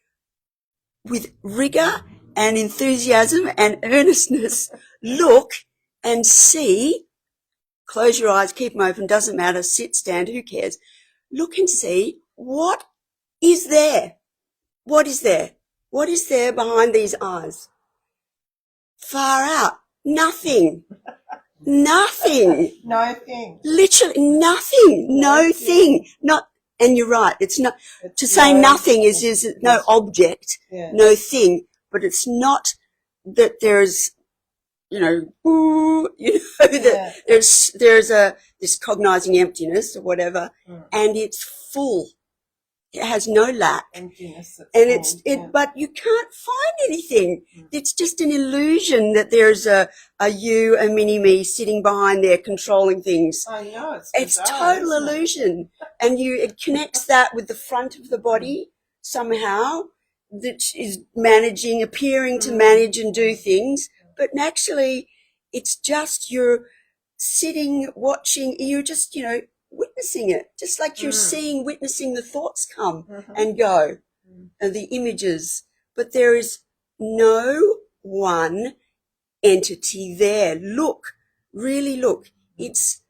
with rigor and enthusiasm and earnestness, look and see. Close your eyes, keep them open, doesn't matter, sit, stand, who cares? Look and see what is there. What is there? What is there behind these eyes? Far out. Nothing. Nothing. No thing. Literally nothing. No thing. Not, and you're right, it's not, to say nothing is no object, no thing, but it's not that there's, you know, that there's this cognizing emptiness or whatever, and it's full. It has no lack. Emptiness. And but you can't find anything. It's just an illusion that there's a you, a mini me sitting behind there controlling things. I know. It's total illusion. And it connects that with the front of the body somehow, that is managing, appearing to manage and do things. But actually, it's just you're sitting, watching, you're just, you know, witnessing it, just like you're witnessing the thoughts come and go and the images. But there is no one entity there. Look, really look. It's,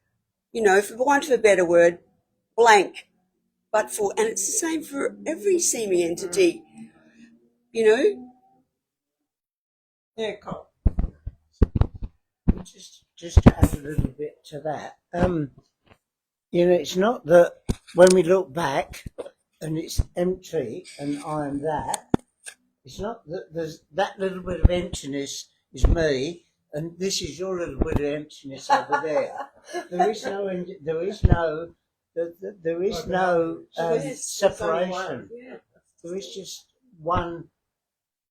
you know, for want of a better word, blank. But and it's the same for every seeming entity, you know. Yeah, cool. Just to add a little bit to that, you know, it's not that when we look back and it's empty and I am that, it's not that there's that little bit of emptiness is me and this is your little bit of emptiness over there. There is no separation. There is just one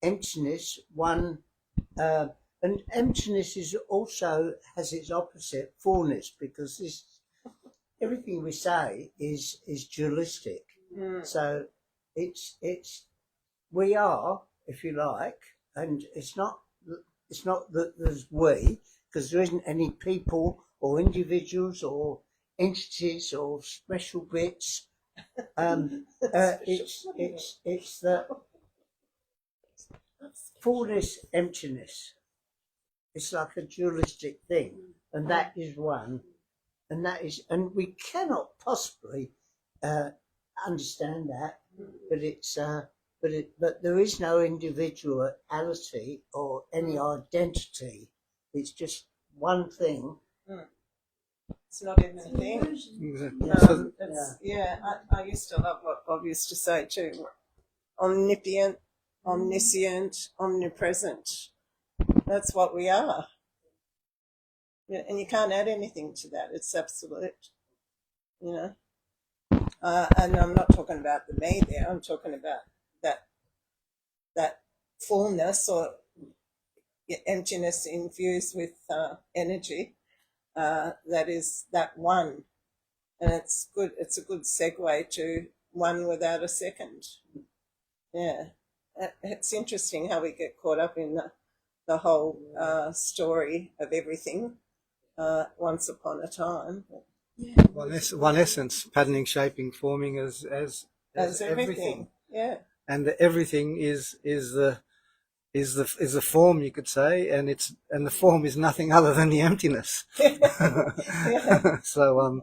emptiness, one, and emptiness is also has its opposite, fullness, because everything we say is dualistic. So it's we are, if you like, and it's not that there's we, because there isn't any people or individuals or entities or special bits. It's the fullness, emptiness. It's like a dualistic thing, and that is one. And we cannot possibly understand that, but there is no individuality or any identity. It's just one thing. It's not even a thing. I used to love what Bob used to say too. Omnipotent, omniscient, omnipresent. That's what we are. Yeah, and you can't add anything to that. It's absolute, you know. And I'm not talking about the me there. I'm talking about that fullness or emptiness infused with energy. That is that one, and it's good. It's a good segue to one without a second. Yeah, it's interesting how we get caught up in the whole story of everything. Once upon a time. One essence, patterning, shaping, forming as everything. Yeah. And the everything is the form, you could say, and the form is nothing other than the emptiness. So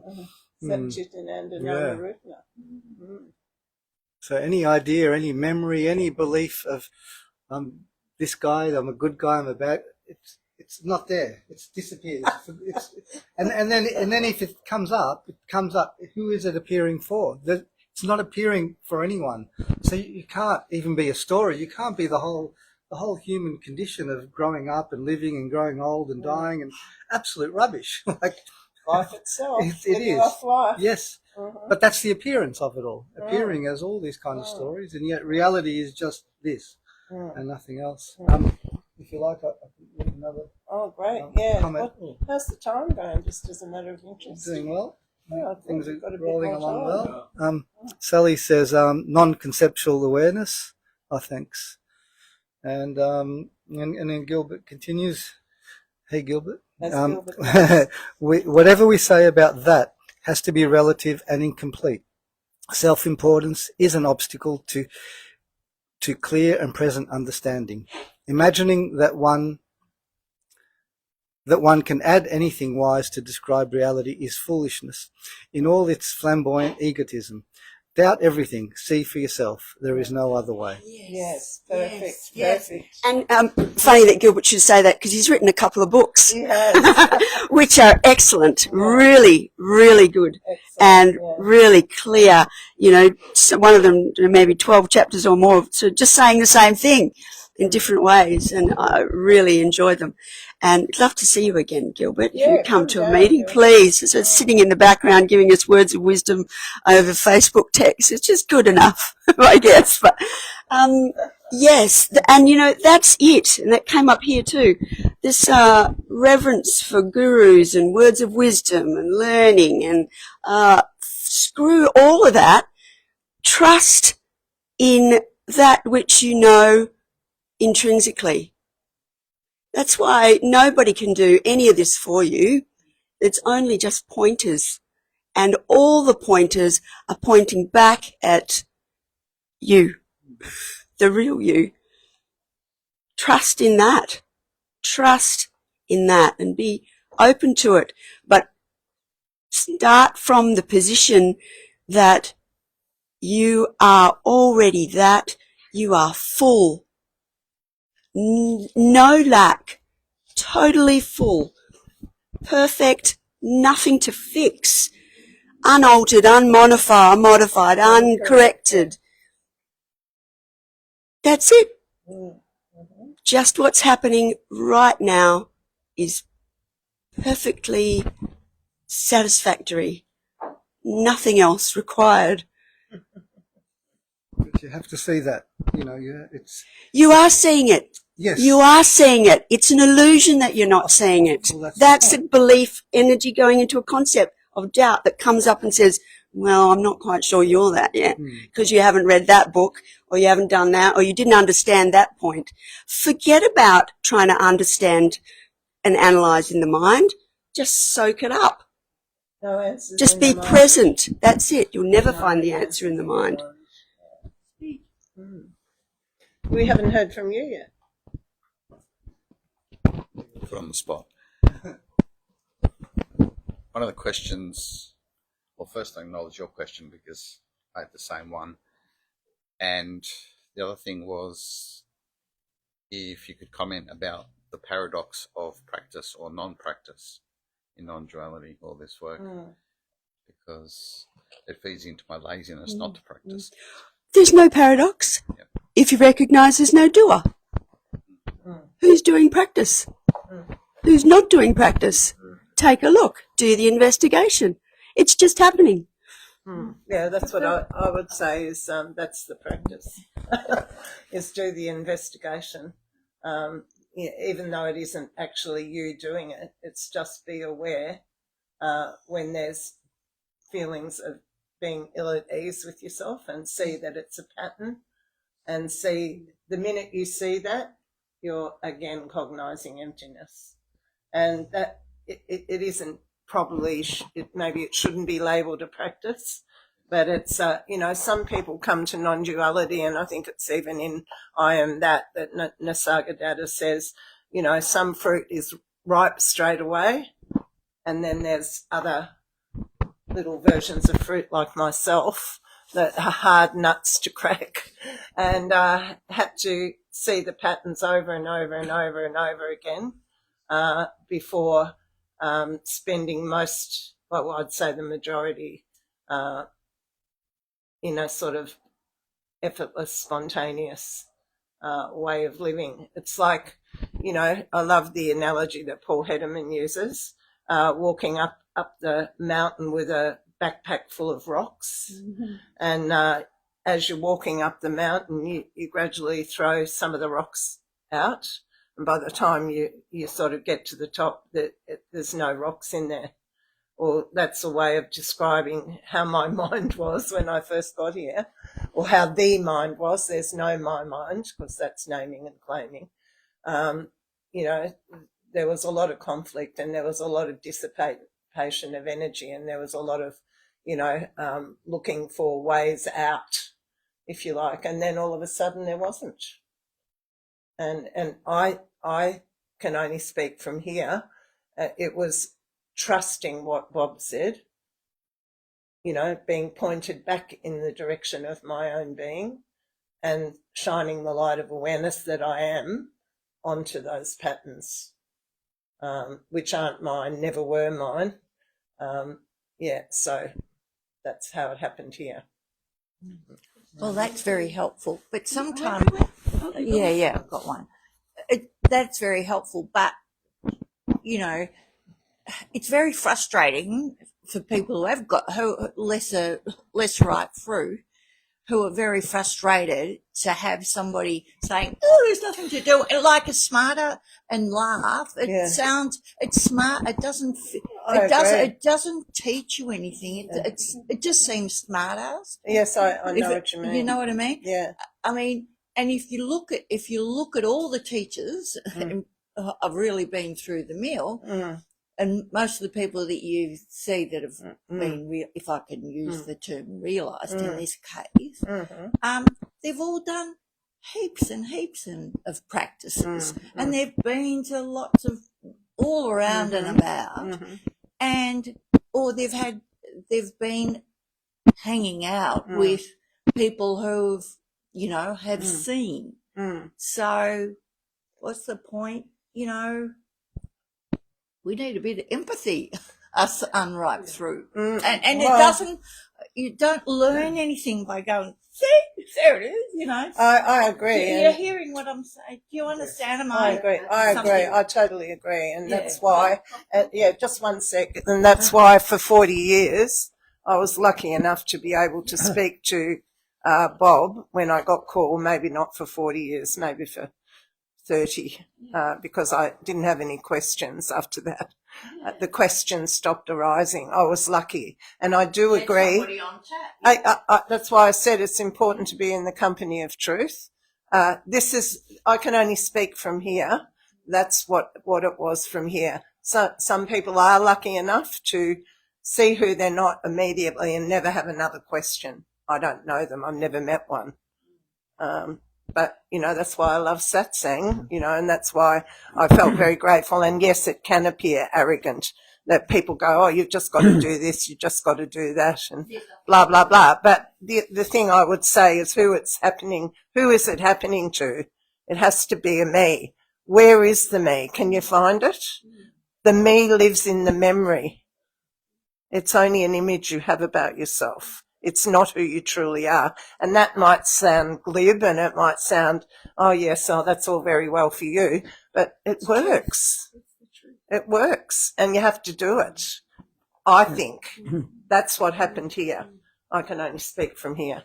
So any idea, any memory, any belief of this guy, I'm a good guy, I'm a bad, it's not there. It's disappeared. And then if it comes up. Who is it appearing for? It's not appearing for anyone. So you can't even be a story. You can't be the whole human condition of growing up and living and growing old and dying and absolute rubbish. Like life itself. It is. Life. Yes. But that's the appearance of it all. Appearing as all these kind of stories, and yet reality is just this and nothing else. If you like, I can read another. Oh, great. Yeah. comment. How's the time going, just as a matter of interest? Doing well. Yeah, I think Things are we've got a bit rolling more along time. well. Sally says non-conceptual awareness. Thanks. And then Gilbert continues. Hey, Gilbert. As Gilbert Whatever we say about that has to be relative and incomplete. Self-importance is an obstacle to clear and present understanding. Imagining that one can add anything wise to describe reality is foolishness in all its flamboyant egotism. Doubt everything. See for yourself. There is no other way. Yes, perfect, yes. perfect. And funny that Gilbert should say that because he's written a couple of books, Yes. which are excellent, really, really good, and really clear. You know, so one of them maybe 12 chapters or more, so just saying the same thing in different ways, and I really enjoy them. And I'd love to see you again, Gilbert. If you come to a meeting, please. So sitting in the background giving us words of wisdom over Facebook text, it's just good enough, I guess. But yes, and you know, that's it. And that came up here too. This reverence for gurus and words of wisdom and learning, and screw all of that. Trust in that which you know intrinsically. That's why nobody can do any of this for you. It's only just pointers. And all the pointers are pointing back at you, the real you. Trust in that. Trust in that and be open to it. But start from the position that you are already that. You are full. No lack, totally full, perfect, nothing to fix, unaltered, unmodified, uncorrected. That's it. Just what's happening right now is perfectly satisfactory. Nothing else required. But you have to see that. You know, You are seeing it. Yes. You are seeing it. It's an illusion that you're not seeing it. Well, that's a belief energy going into a concept of doubt that comes up and says, well, I'm not quite sure you're that yet because you haven't read that book or you haven't done that or you didn't understand that point. Forget about trying to understand and analyze in the mind. Just soak it up. No answers. Just be present. That's it. You'll never find the answer in the mind. We haven't heard from you yet. Put on the spot. One of the questions, well, first I acknowledge your question because I had the same one. And the other thing was if you could comment about the paradox of practice or non-practice in non-duality, all this work, because it feeds into my laziness not to practice. There's no paradox. Yep. If you recognize there's no doer. Who's doing practice? Who's not doing practice? Take a look. Do the investigation. It's just happening. Yeah, that's what I would say is that's the practice, is do the investigation. Even though it isn't actually you doing it, it's just be aware when there's feelings of being ill at ease with yourself and see that it's a pattern and see the minute you see that, you're again cognizing emptiness. And that it isn't probably, maybe it shouldn't be labelled a practice, but it's, you know, some people come to non-duality, and I think it's even in I Am That Nisargadatta says, you know, some fruit is ripe straight away, and then there's other little versions of fruit like myself that are hard nuts to crack, and had to see the patterns over and over and over and over again before spending most, well, I'd say the majority, in a sort of effortless, spontaneous way of living. It's like, you know, I love the analogy that Paul Hederman uses, walking up the mountain with a backpack full of rocks. And as you're walking up the mountain, you gradually throw some of the rocks out And by the time you sort of get to the top, there's no rocks in there. Or that's a way of describing how my mind was when I first got here, or how the mind was. There's no my mind, because that's naming and claiming. You know, there was a lot of conflict, and there was a lot of dissipation of energy, and there was a lot of, you know, looking for ways out, if you like. And then all of a sudden there wasn't. And I can only speak from here. It was trusting what Bob said, you know, being pointed back in the direction of my own being and shining the light of awareness that I am onto those patterns, which aren't mine, never were mine. So that's how it happened here. Well, that's very helpful. But sometimes, I've got one. That's very helpful, but, you know, it's very frustrating for people who have got less right through, who are very frustrated to have somebody saying, "Oh, there's nothing to do," and like a smarter and laugh. It's smart. It doesn't. It doesn't teach you anything. It just seems smart ass. Yes, I know what you mean. You know what I mean? Yeah. I mean, and if you look at all the teachers have really been through the mill. And most of the people that you see that have been, if I can use the term, realised in this case, they've all done heaps and heaps of practices, and they've been to lots of all around and about, or they've been hanging out with people who've, you know, have seen. So, what's the point? You know. We need a bit of empathy, us unripe through. And it doesn't, you don't learn anything by going, see, there it is, you know. I agree. You're hearing what I'm saying. Do you understand? I agree. I totally agree. And that's why, just one sec. And that's why for 40 years, I was lucky enough to be able to speak to Bob when I got called, maybe not for 40 years, maybe for 30, because I didn't have any questions after that. The questions stopped arising. I was lucky. And I do agree. That's why I said it's important to be in the company of truth. I can only speak from here. That's what it was from here. So some people are lucky enough to see who they're not immediately and never have another question. I don't know them. I've never met one. But, you know, that's why I love satsang, you know, and that's why I felt very grateful. And yes, it can appear arrogant that people go, oh, you've just got to do this, you've just got to do that, and blah, blah, blah. But the thing I would say is who is it happening to? It has to be a me. Where is the me? Can you find it? The me lives in the memory. It's only an image you have about yourself. It's not who you truly are. And that might sound glib and it might sound, oh, yes, that's all very well for you. But it works. It works. And you have to do it. I think that's what happened here. I can only speak from here.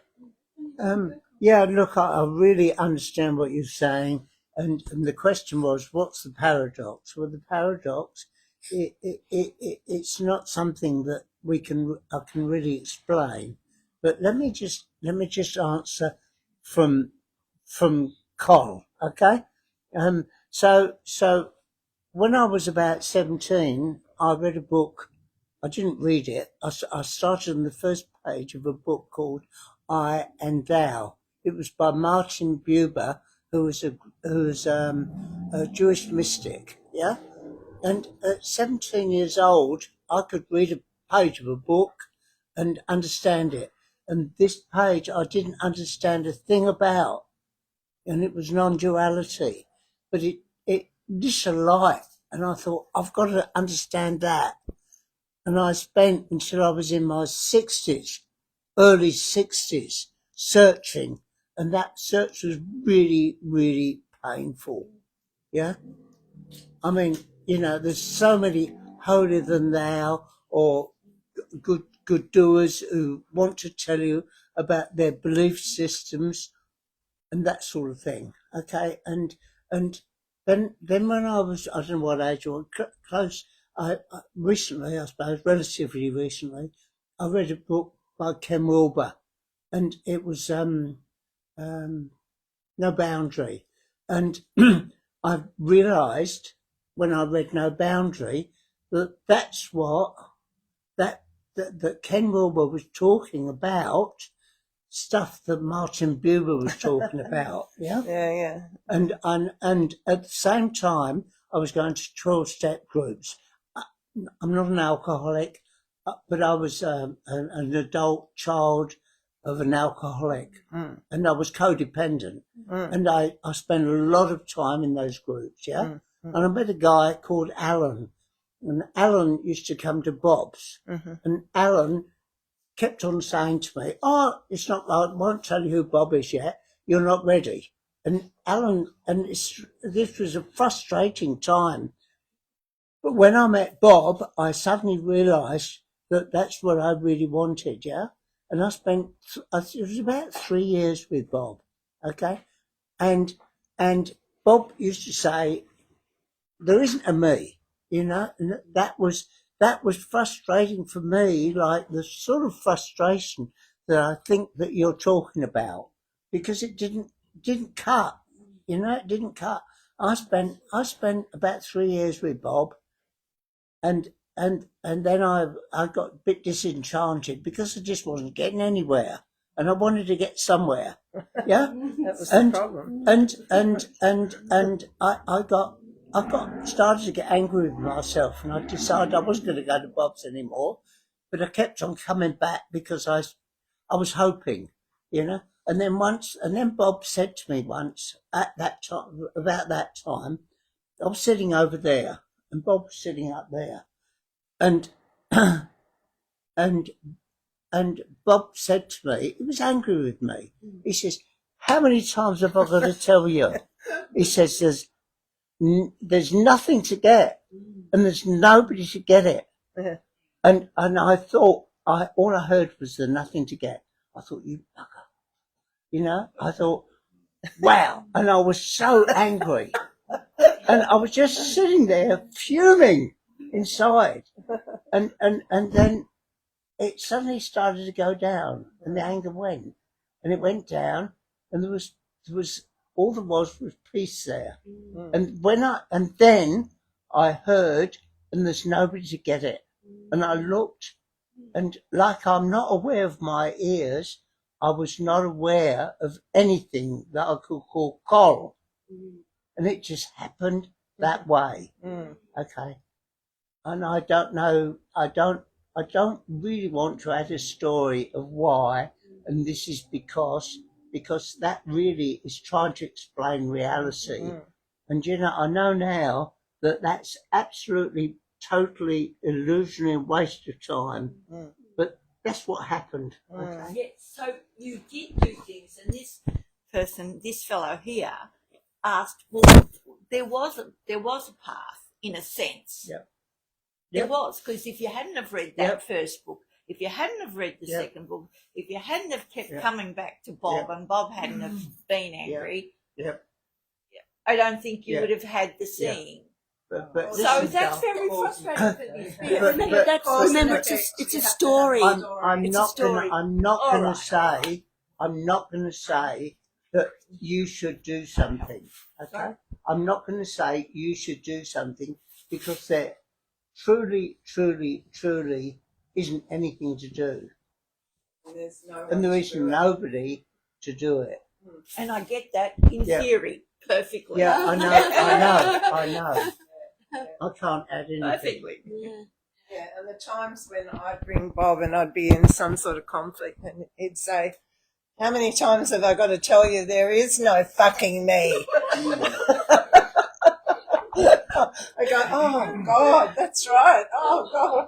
Look, I really understand what you're saying. And the question was, what's the paradox? Well, the paradox, it's not something that I can really explain. But let me just answer from Col, okay? So when I was about 17, I read a book. I didn't read it. I started on the first page of a book called I and Thou. It was by Martin Buber, who was a Jewish mystic, yeah? And at 17 years old, I could read a page of a book and understand it. And this page I didn't understand a thing about, and it was non-duality. But it lit a light, and I thought, I've got to understand that. And I spent until I was in my 60s, early 60s, searching, and that search was really, really painful. Yeah? I mean, you know, there's so many holier than thou or good doers who want to tell you about their belief systems and that sort of thing. Okay. then when I don't know what age or close, recently, I suppose, relatively recently, I read a book by Ken Wilber, and it was No Boundary, and I realised when I read No Boundary that's what that Ken Wilber was talking about, stuff that Martin Buber was talking about. Yeah, Yeah. and at the same time, I was going to 12-step groups. I'm not an alcoholic, but I was an adult child of an alcoholic, and I was codependent, and I spent a lot of time in those groups. Yeah, and I met a guy called Alan, and Alan used to come to Bob's, and Alan kept on saying to me, "Oh, it's not. I won't tell you who Bob is yet. You're not ready." And Alan, this was a frustrating time. But when I met Bob, I suddenly realised that that's what I really wanted. Yeah, and I spent it was about 3 years with Bob. Okay, and Bob used to say, "There isn't a me," and that was frustrating for me, like the sort of frustration that I think that you're talking about, because it didn't cut, it didn't cut. I spent about 3 years with Bob, and then I got a bit disenchanted because I just wasn't getting anywhere, and I wanted to get somewhere. Yeah, That was the problem. And I got started to get angry with myself, and I decided I wasn't going to go to Bob's anymore. But I kept on coming back because I was hoping, And then Bob said to me once at that time, about that time, I was sitting over there, and Bob was sitting up there, and and Bob said to me, he was angry with me. He says, "How many times have I got to tell you?" He says, "There's nothing to get, and there's nobody to get it." And I thought, all I heard was the nothing to get. I thought, "You bugger," I thought, wow, and I was so angry, and I was just sitting there fuming inside, and then it suddenly started to go down, and the anger went, and it went down, and there was all there was peace there. And then I heard, and there's nobody to get it. And I looked, and like I'm not aware of my ears, I was not aware of anything that I could call coral. And it just happened that way. Okay. And I don't know, I don't really want to add a story of why, and this is because that really is trying to explain reality. And I know now that that's absolutely, totally illusionary and waste of time. But that's what happened. Okay. Yeah, so you did do things, and this fellow here asked, well, there was a path in a sense. Yep. There was, because if you hadn't have read that first book, if you hadn't have read the second book, if you hadn't have kept coming back to Bob, and Bob hadn't have been angry, I don't think you would have had the scene. But So that's very frustrating for you. Remember, it's a story. I'm not going to say that you should do something. Okay, I'm not going to say you should do something because there truly isn't anything to do, and there is nobody to do it. And I get that in theory perfectly. Yeah, I know. I can't add anything. Perfectly. Yeah, and the times when I'd ring Bob and I'd be in some sort of conflict, and he'd say, "How many times have I got to tell you there is no fucking me?" I go, "Oh God, that's right. Oh God."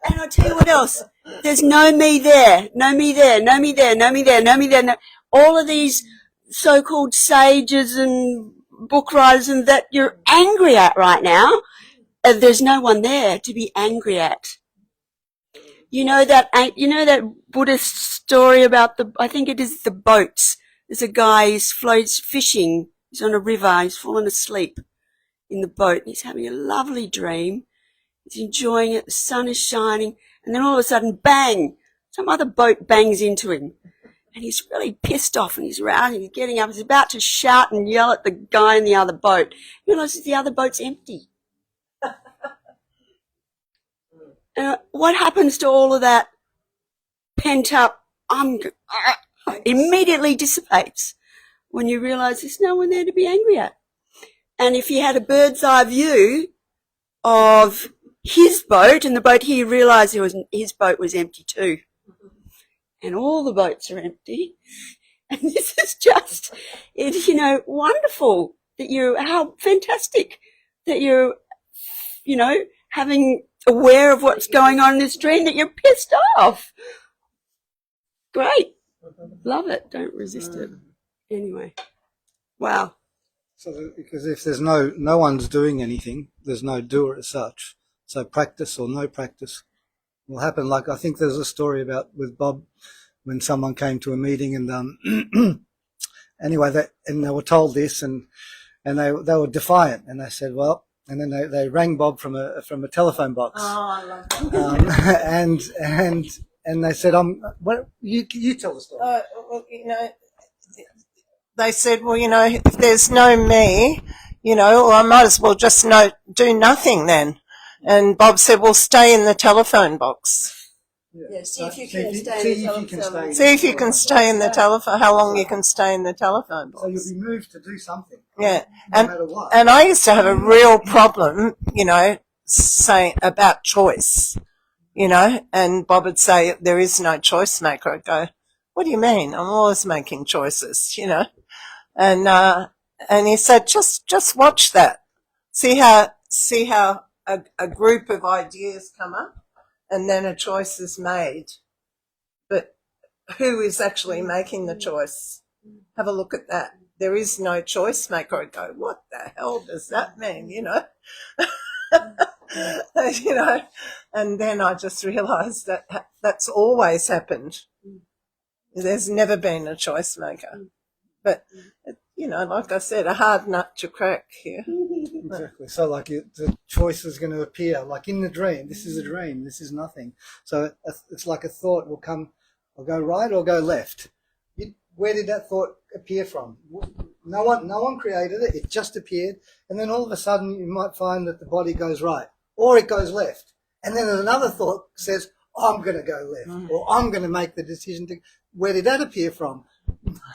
And I'll tell you what else. There's no me there, no me there, no me there, no me there, no me there. No. All of these so-called sages and book writers and that you're angry at right now, there's no one there to be angry at. You know that Buddhist story about I think it is the boats. There's a guy who floats fishing He's on a river. He's fallen asleep in the boat. He's having a lovely dream. He's enjoying it. The sun is shining. And then all of a sudden, bang, some other boat bangs into him. And he's really pissed off and he's rousing. He's getting up. He's about to shout and yell at the guy in the other boat. He realizes the other boat's empty. What happens to all of that pent up, immediately dissipates when you realize there's no one there to be angry at. And if you had a bird's eye view of his boat and the boat, he realized his boat was empty too. And all the boats are empty. And this is just, wonderful how fantastic that you're, having aware of what's going on in this dream, that you're pissed off. Great. Love it. Don't resist it. Anyway. Wow. So, because if there's no one's doing anything, there's no doer as such. So practice or no practice will happen. Like I think there's a story with Bob when someone came to a meeting and anyway, they were told this and they were defiant and they said, well, and then they rang Bob from a telephone box. Oh, I love that. And they said, you tell the story. Well, they said, well, if there's no me, well, I might as well just do nothing then. And Bob said, well, stay in the telephone box. Yeah, see if you can stay See if you can stay in the telephone, how long you can stay in the telephone box. So you'll be moved to do something. Yeah. No matter what. And I used to have a real problem, saying about choice, and Bob would say, there is no choice maker. I'd go, what do you mean? I'm always making choices, And he said, just watch that. See how a group of ideas come up and then a choice is made. But who is actually making the choice? Have a look at that. There is no choice maker. I go, what the hell does that mean? And then I just realised that that's always happened. There's never been a choice maker. But, like I said, a hard nut to crack here. Exactly. So like the choice is going to appear, like in the dream. This is a dream. This is nothing. So it's like a thought will come, I'll go right or go left. Where did that thought appear from? No one created it. It just appeared. And then all of a sudden you might find that the body goes right or it goes left. And then another thought says, I'm going to go left or I'm going to make the decision to, where did that appear from?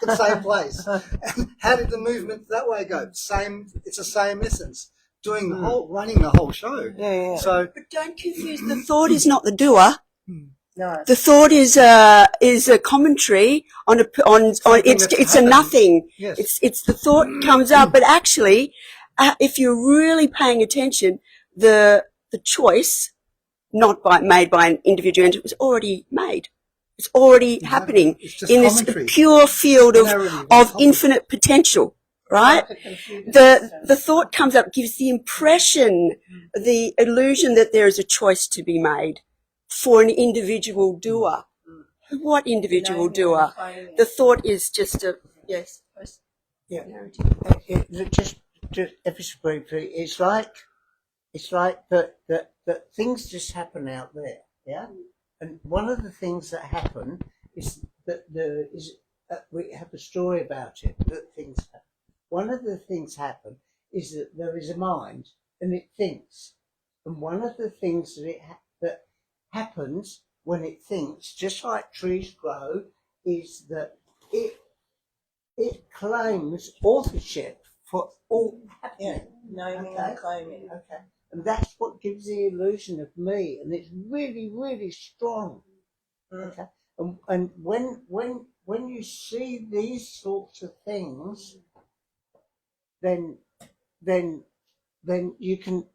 The same place. And how did the movement that way go? It's the same essence. Running the whole show. Yeah. So, but don't confuse. The thought is not the doer. No. The thought is a commentary on it's a nothing. Yes. It's the thought comes up, but actually, if you're really paying attention, the choice made by an individual entity was already made. It's already happening in this pure field of infinite potential, right? The thought comes up, gives the impression, the illusion that there is a choice to be made for an individual doer. What individual doer? The thought is just yes. Yeah. Just ever so briefly, it's like that things just happen out there, yeah. And one of the things that happen is that we have a story about it. That things happen. One of the things happen is that there is a mind and it thinks, and one of the things that happens when it thinks, just like trees grow, is that it claims authorship for all happening. Naming and claiming. Okay. And that's what gives the illusion of me, and it's really, really strong. Okay. And when you see these sorts of things, then you can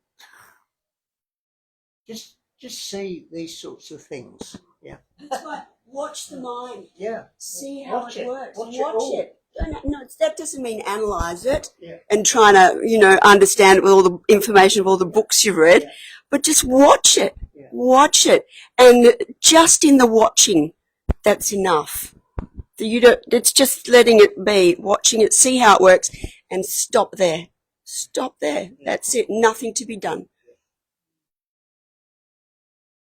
just see these sorts of things. Yeah. That's right. Watch the mind. Yeah. See how Watch it it. works. Watch Watch it it. No, that doesn't mean analyze it Yeah. and trying to, understand it with all the information of all the books you've read, Yeah. but just watch it. Yeah. Watch it. And just in the watching, that's enough. It's just letting it be, watching it, see how it works, and stop there. Stop there. That's it. Nothing to be done.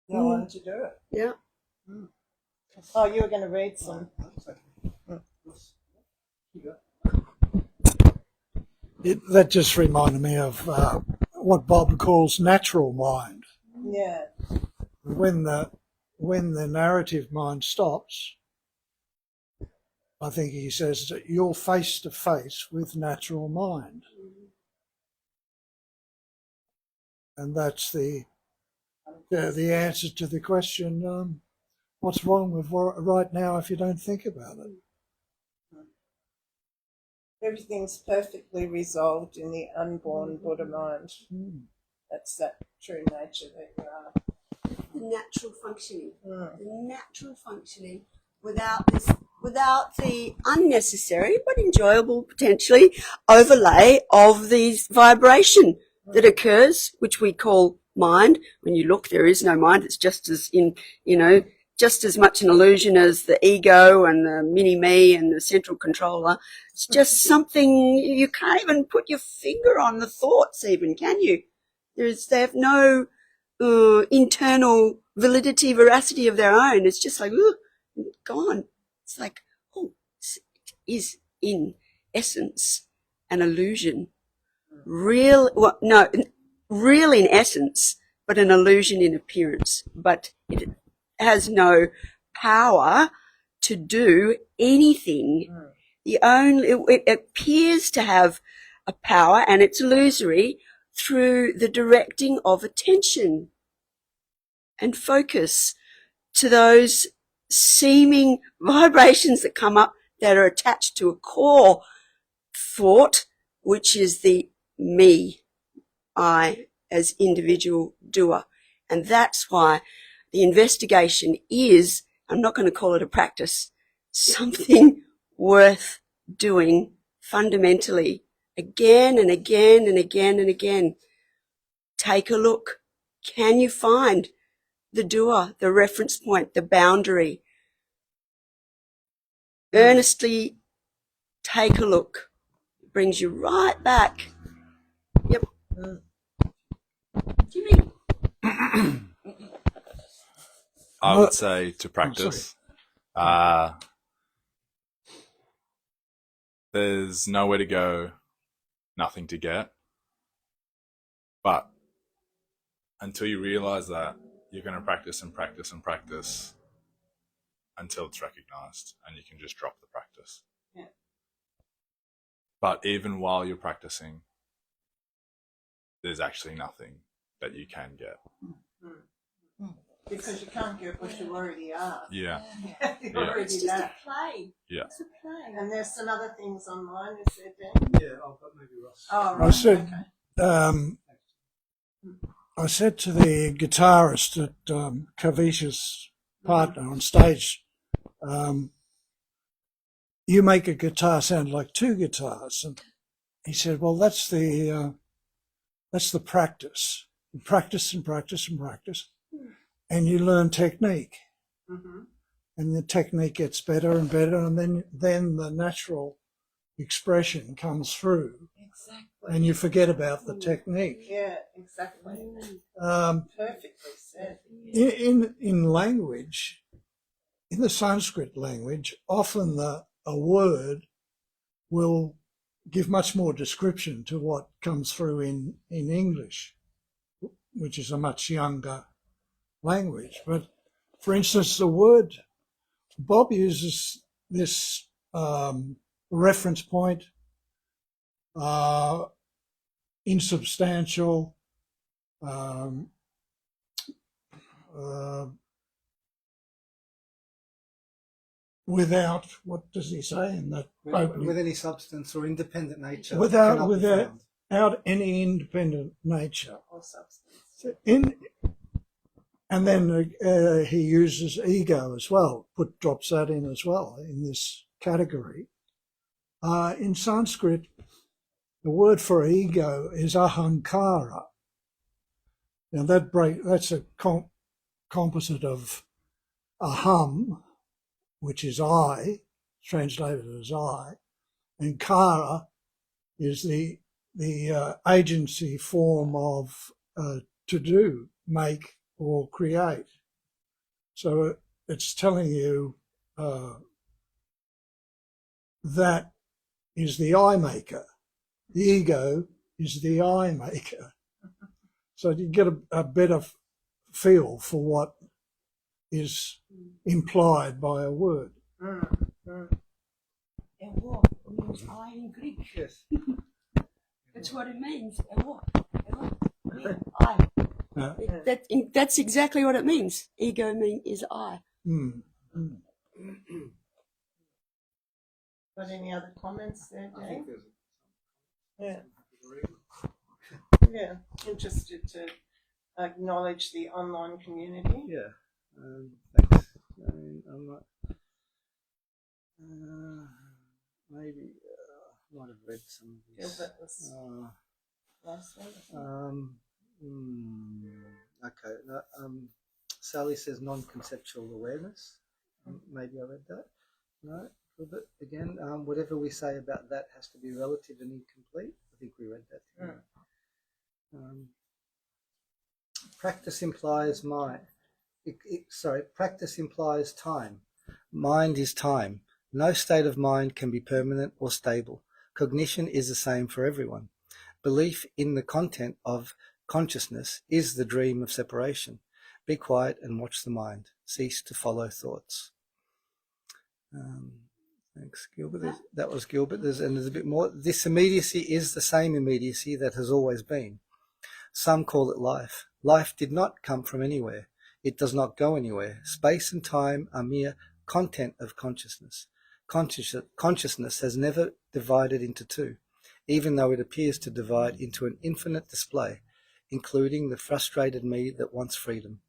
No one to do it. Yeah. Oh, you were going to read some. That just reminded me of what Bob calls natural mind. Yeah. When the narrative mind stops, I think he says that you're face to face with natural mind, and that's the answer to the question: what's wrong with right now if you don't think about it? Everything's perfectly resolved in the unborn Buddha mind. That's that true nature that you are. The natural functioning. The natural functioning without the unnecessary but enjoyable potentially overlay of the vibration that occurs, which we call mind. When you look, there is no mind. It's just as just as much an illusion as the ego and the mini-me and the central controller. It's just something you can't even put your finger on the thoughts even, can you? They have no internal validity, veracity of their own. It's just like, gone. It's like, it is in essence an illusion. Real in essence, but an illusion in appearance. But it has no power to do anything. It appears to have a power, and it's illusory, through the directing of attention and focus to those seeming vibrations that come up that are attached to a core thought, which is the me, I, as individual doer. And that's why the investigation is, I'm not going to call it a practice, something worth doing fundamentally again and again and again and again. Take a look. Can you find the doer, the reference point, the boundary? Earnestly take a look. It brings you right back. Yep. Jimmy. I would say to practice. There's nowhere to go, nothing to get. But until you realize that, you're going to practice and practice and practice until it's recognized, and you can just drop the practice. Yeah. But even while you're practicing, there's actually nothing that you can get. Because you can't get what you already are. Yeah. You're already It's just that. a play. Yeah. It's a play. And there's some other things online, is there, Ben? Yeah, I've got maybe Ross. Oh, right. I said, I said to the guitarist at Kavisha's partner on stage, you make a guitar sound like two guitars. And he said, well, that's the practice. You practice and practice and practice, and you learn technique. And the technique gets better and better, and then the natural expression comes through. Exactly. And you forget about the technique. Yeah, exactly. Perfectly said. In language, in the Sanskrit language, often a word will give much more description to what comes through in English, which is a much younger language. But for instance, the word, Bob uses this reference point, insubstantial, without, what does he say in that opening? With any substance or independent nature. Without any independent nature. Or substance. So and then he uses ego as well, drops that in as well in this category. In Sanskrit, the word for ego is ahankara. Now that's a composite of aham, which is I, translated as I, and kara, is the agency form of to do, make, or create. So it's telling you that is the I maker. The ego is the I maker. So you get a better feel for what is implied by a word. Ewo means I in Greek. Yes. That's what it means. Ewo. I. That's exactly what it means. Ego is I. Got any other comments there, Dave? Yeah. Yeah. Interested to acknowledge the online community. Yeah. Thanks. I mean, I'm not. Maybe I might have read some of these. Gilbert was last one. Okay. Sally says non-conceptual awareness. Maybe I read that. No, Gilbert again. Whatever we say about that has to be relative and incomplete. I think we read that. Practice implies mind. Practice implies time. Mind is time. No state of mind can be permanent or stable. Cognition is the same for everyone. Belief in the content of consciousness is the dream of separation. Be quiet and watch the mind. Cease to follow thoughts. Thanks, Gilbert. That was Gilbert. There's a bit more. This immediacy is the same immediacy that has always been. Some call it life. Life did not come from anywhere. It does not go anywhere. Space and time are mere content of consciousness. Consciousness has never divided into two, even though it appears to divide into an infinite display, including the frustrated me that wants freedom.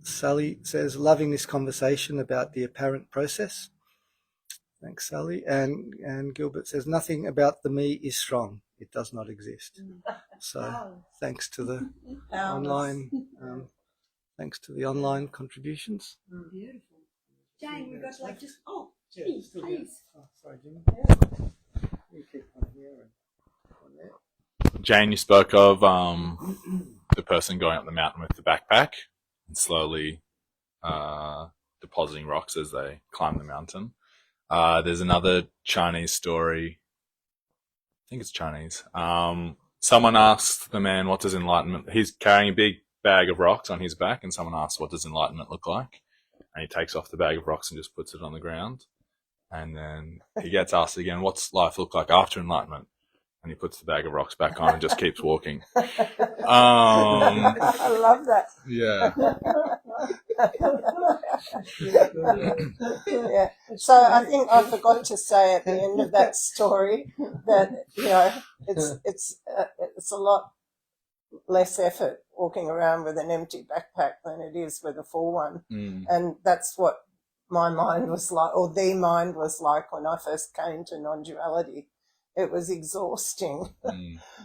Sally says, loving this conversation about the apparent process. Thanks, Sally. And Gilbert says, nothing about the me is strong. It does not exist. So thanks to the online contributions. Beautiful. Jane, we've got like just please. Sorry, Jimmy. You keep on here and on there. Jane, you spoke of the person going up the mountain with the backpack and slowly depositing rocks as they climb the mountain. There's another Chinese story. I think it's Chinese. Someone asked the man, what does enlightenment... He's carrying a big bag of rocks on his back, and someone asks, what does enlightenment look like? And he takes off the bag of rocks and just puts it on the ground. And then he gets asked again, what's life look like after enlightenment? And he puts the bag of rocks back on and just keeps walking. I love that. Yeah. Yeah. So I think I forgot to say at the end of that story that it's a lot less effort walking around with an empty backpack than it is with a full one, and that's what my mind was like, or the mind was like when I first came to non-duality. It was exhausting,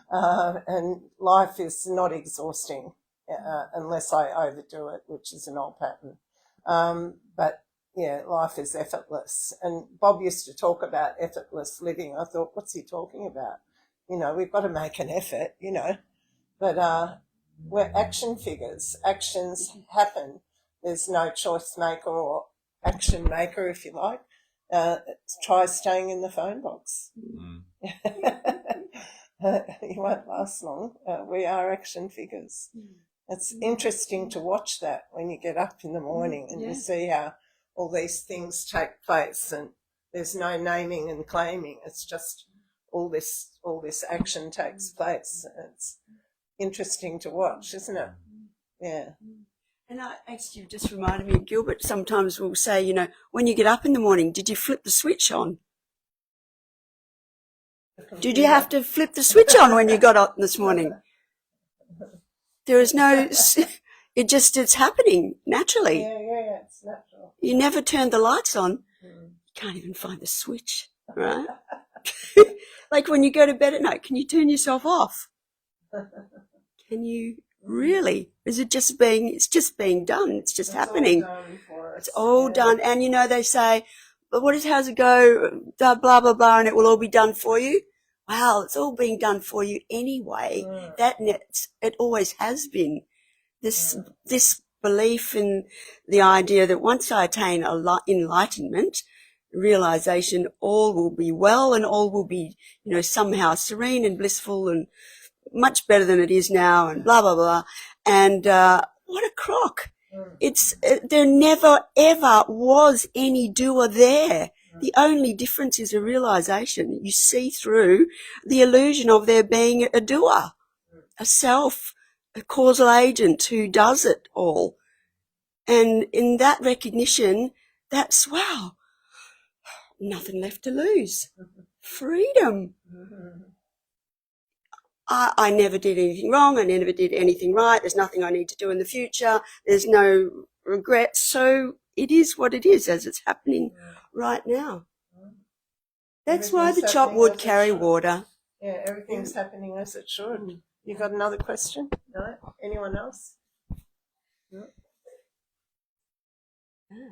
and life is not exhausting unless I overdo it, which is an old pattern. But yeah, life is effortless. And Bob used to talk about effortless living. I thought, what's he talking about? We've got to make an effort, but we're action figures. Actions happen. There's no choice maker or action maker, if you like. Try staying in the phone box. You won't last long. We are action figures. It's interesting to watch that when you get up in the morning and you see how all these things take place, and there's no naming and claiming. It's just all this action takes place. It's interesting to watch, isn't it? Yeah. And you've just reminded me, Gilbert sometimes will say, when you get up in the morning, did you flip the switch on? Did you have to flip the switch on when you got up this morning? There is no, it's happening naturally. Yeah, it's natural. You never turned the lights on. You can't even find the switch, right? Like when you go to bed at night, can you turn yourself off? Can you really? Is it just it's just being done? It's just happening. All done for us. It's all done. And they say how's it go? Blah, blah, blah, and it will all be done for you. Wow, it's all being done for you anyway. It always has been. This belief in the idea that once I attain enlightenment, realization, all will be well and all will be, somehow serene and blissful and much better than it is now and blah, blah, blah. And, what a crock. There never ever was any doer there. The only difference is a realization. You see through the illusion of there being a doer, a self, a causal agent who does it all. And in that recognition, that's, wow, nothing left to lose. Freedom. I never did anything wrong. I never did anything right. There's nothing I need to do in the future. There's no regret. So it is what it is as it's happening right now. That's why the chopped wood carry water. Yeah, everything's happening as it should. You got another question? No? Anyone else? No?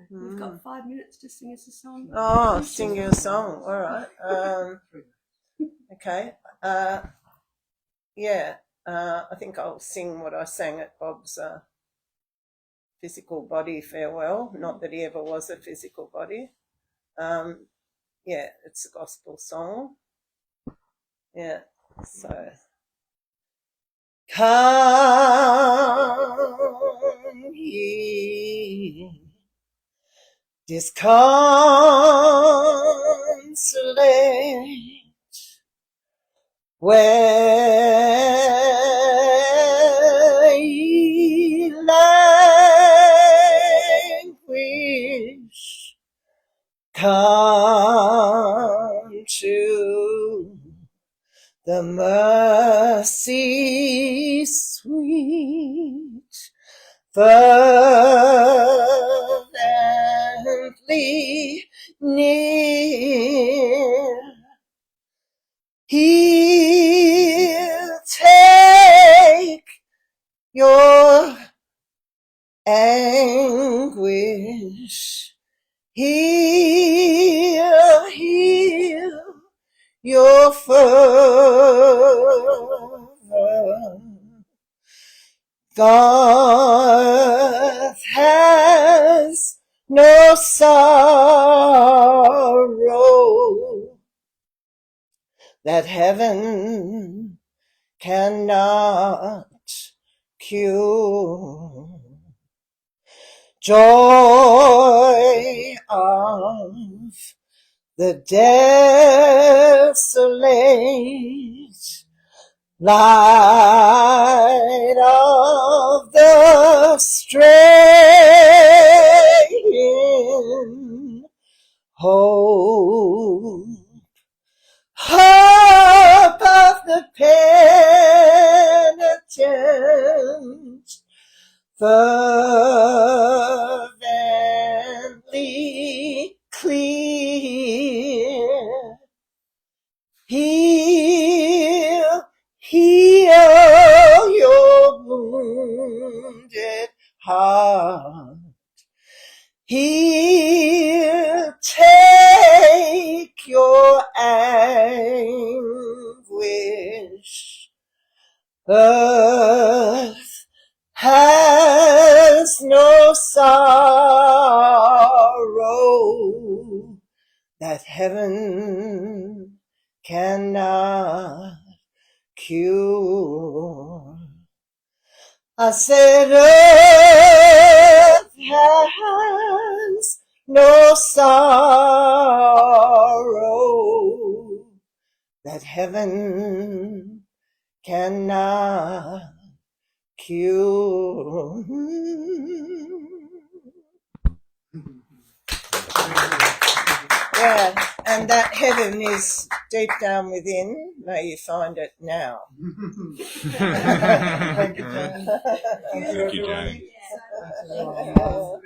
We've got 5 minutes to sing us a song. Oh, sing you a song. All right. Okay. I think I'll sing what I sang at Bob's physical body farewell. Not that he ever was a physical body. It's a gospel song. Yeah, so. Come ye, disconsolate, where ye languish, come to the mercy sweet, fervently near. He'll take your anguish, he'll heal your fervor. God has no sorrow that heaven cannot cure. Joy of the desolate, light of the straying, hope of the penitent, fervently clear. He'll heal your wounded heart. He'll take your anguish. Earth has no sorrow that heaven cannot cure. I said earth has no sorrow that heaven cannot cure. Yeah, and that heaven is deep down within. May you find it now. Thank you, Jane. Thank you, Jane. Yeah.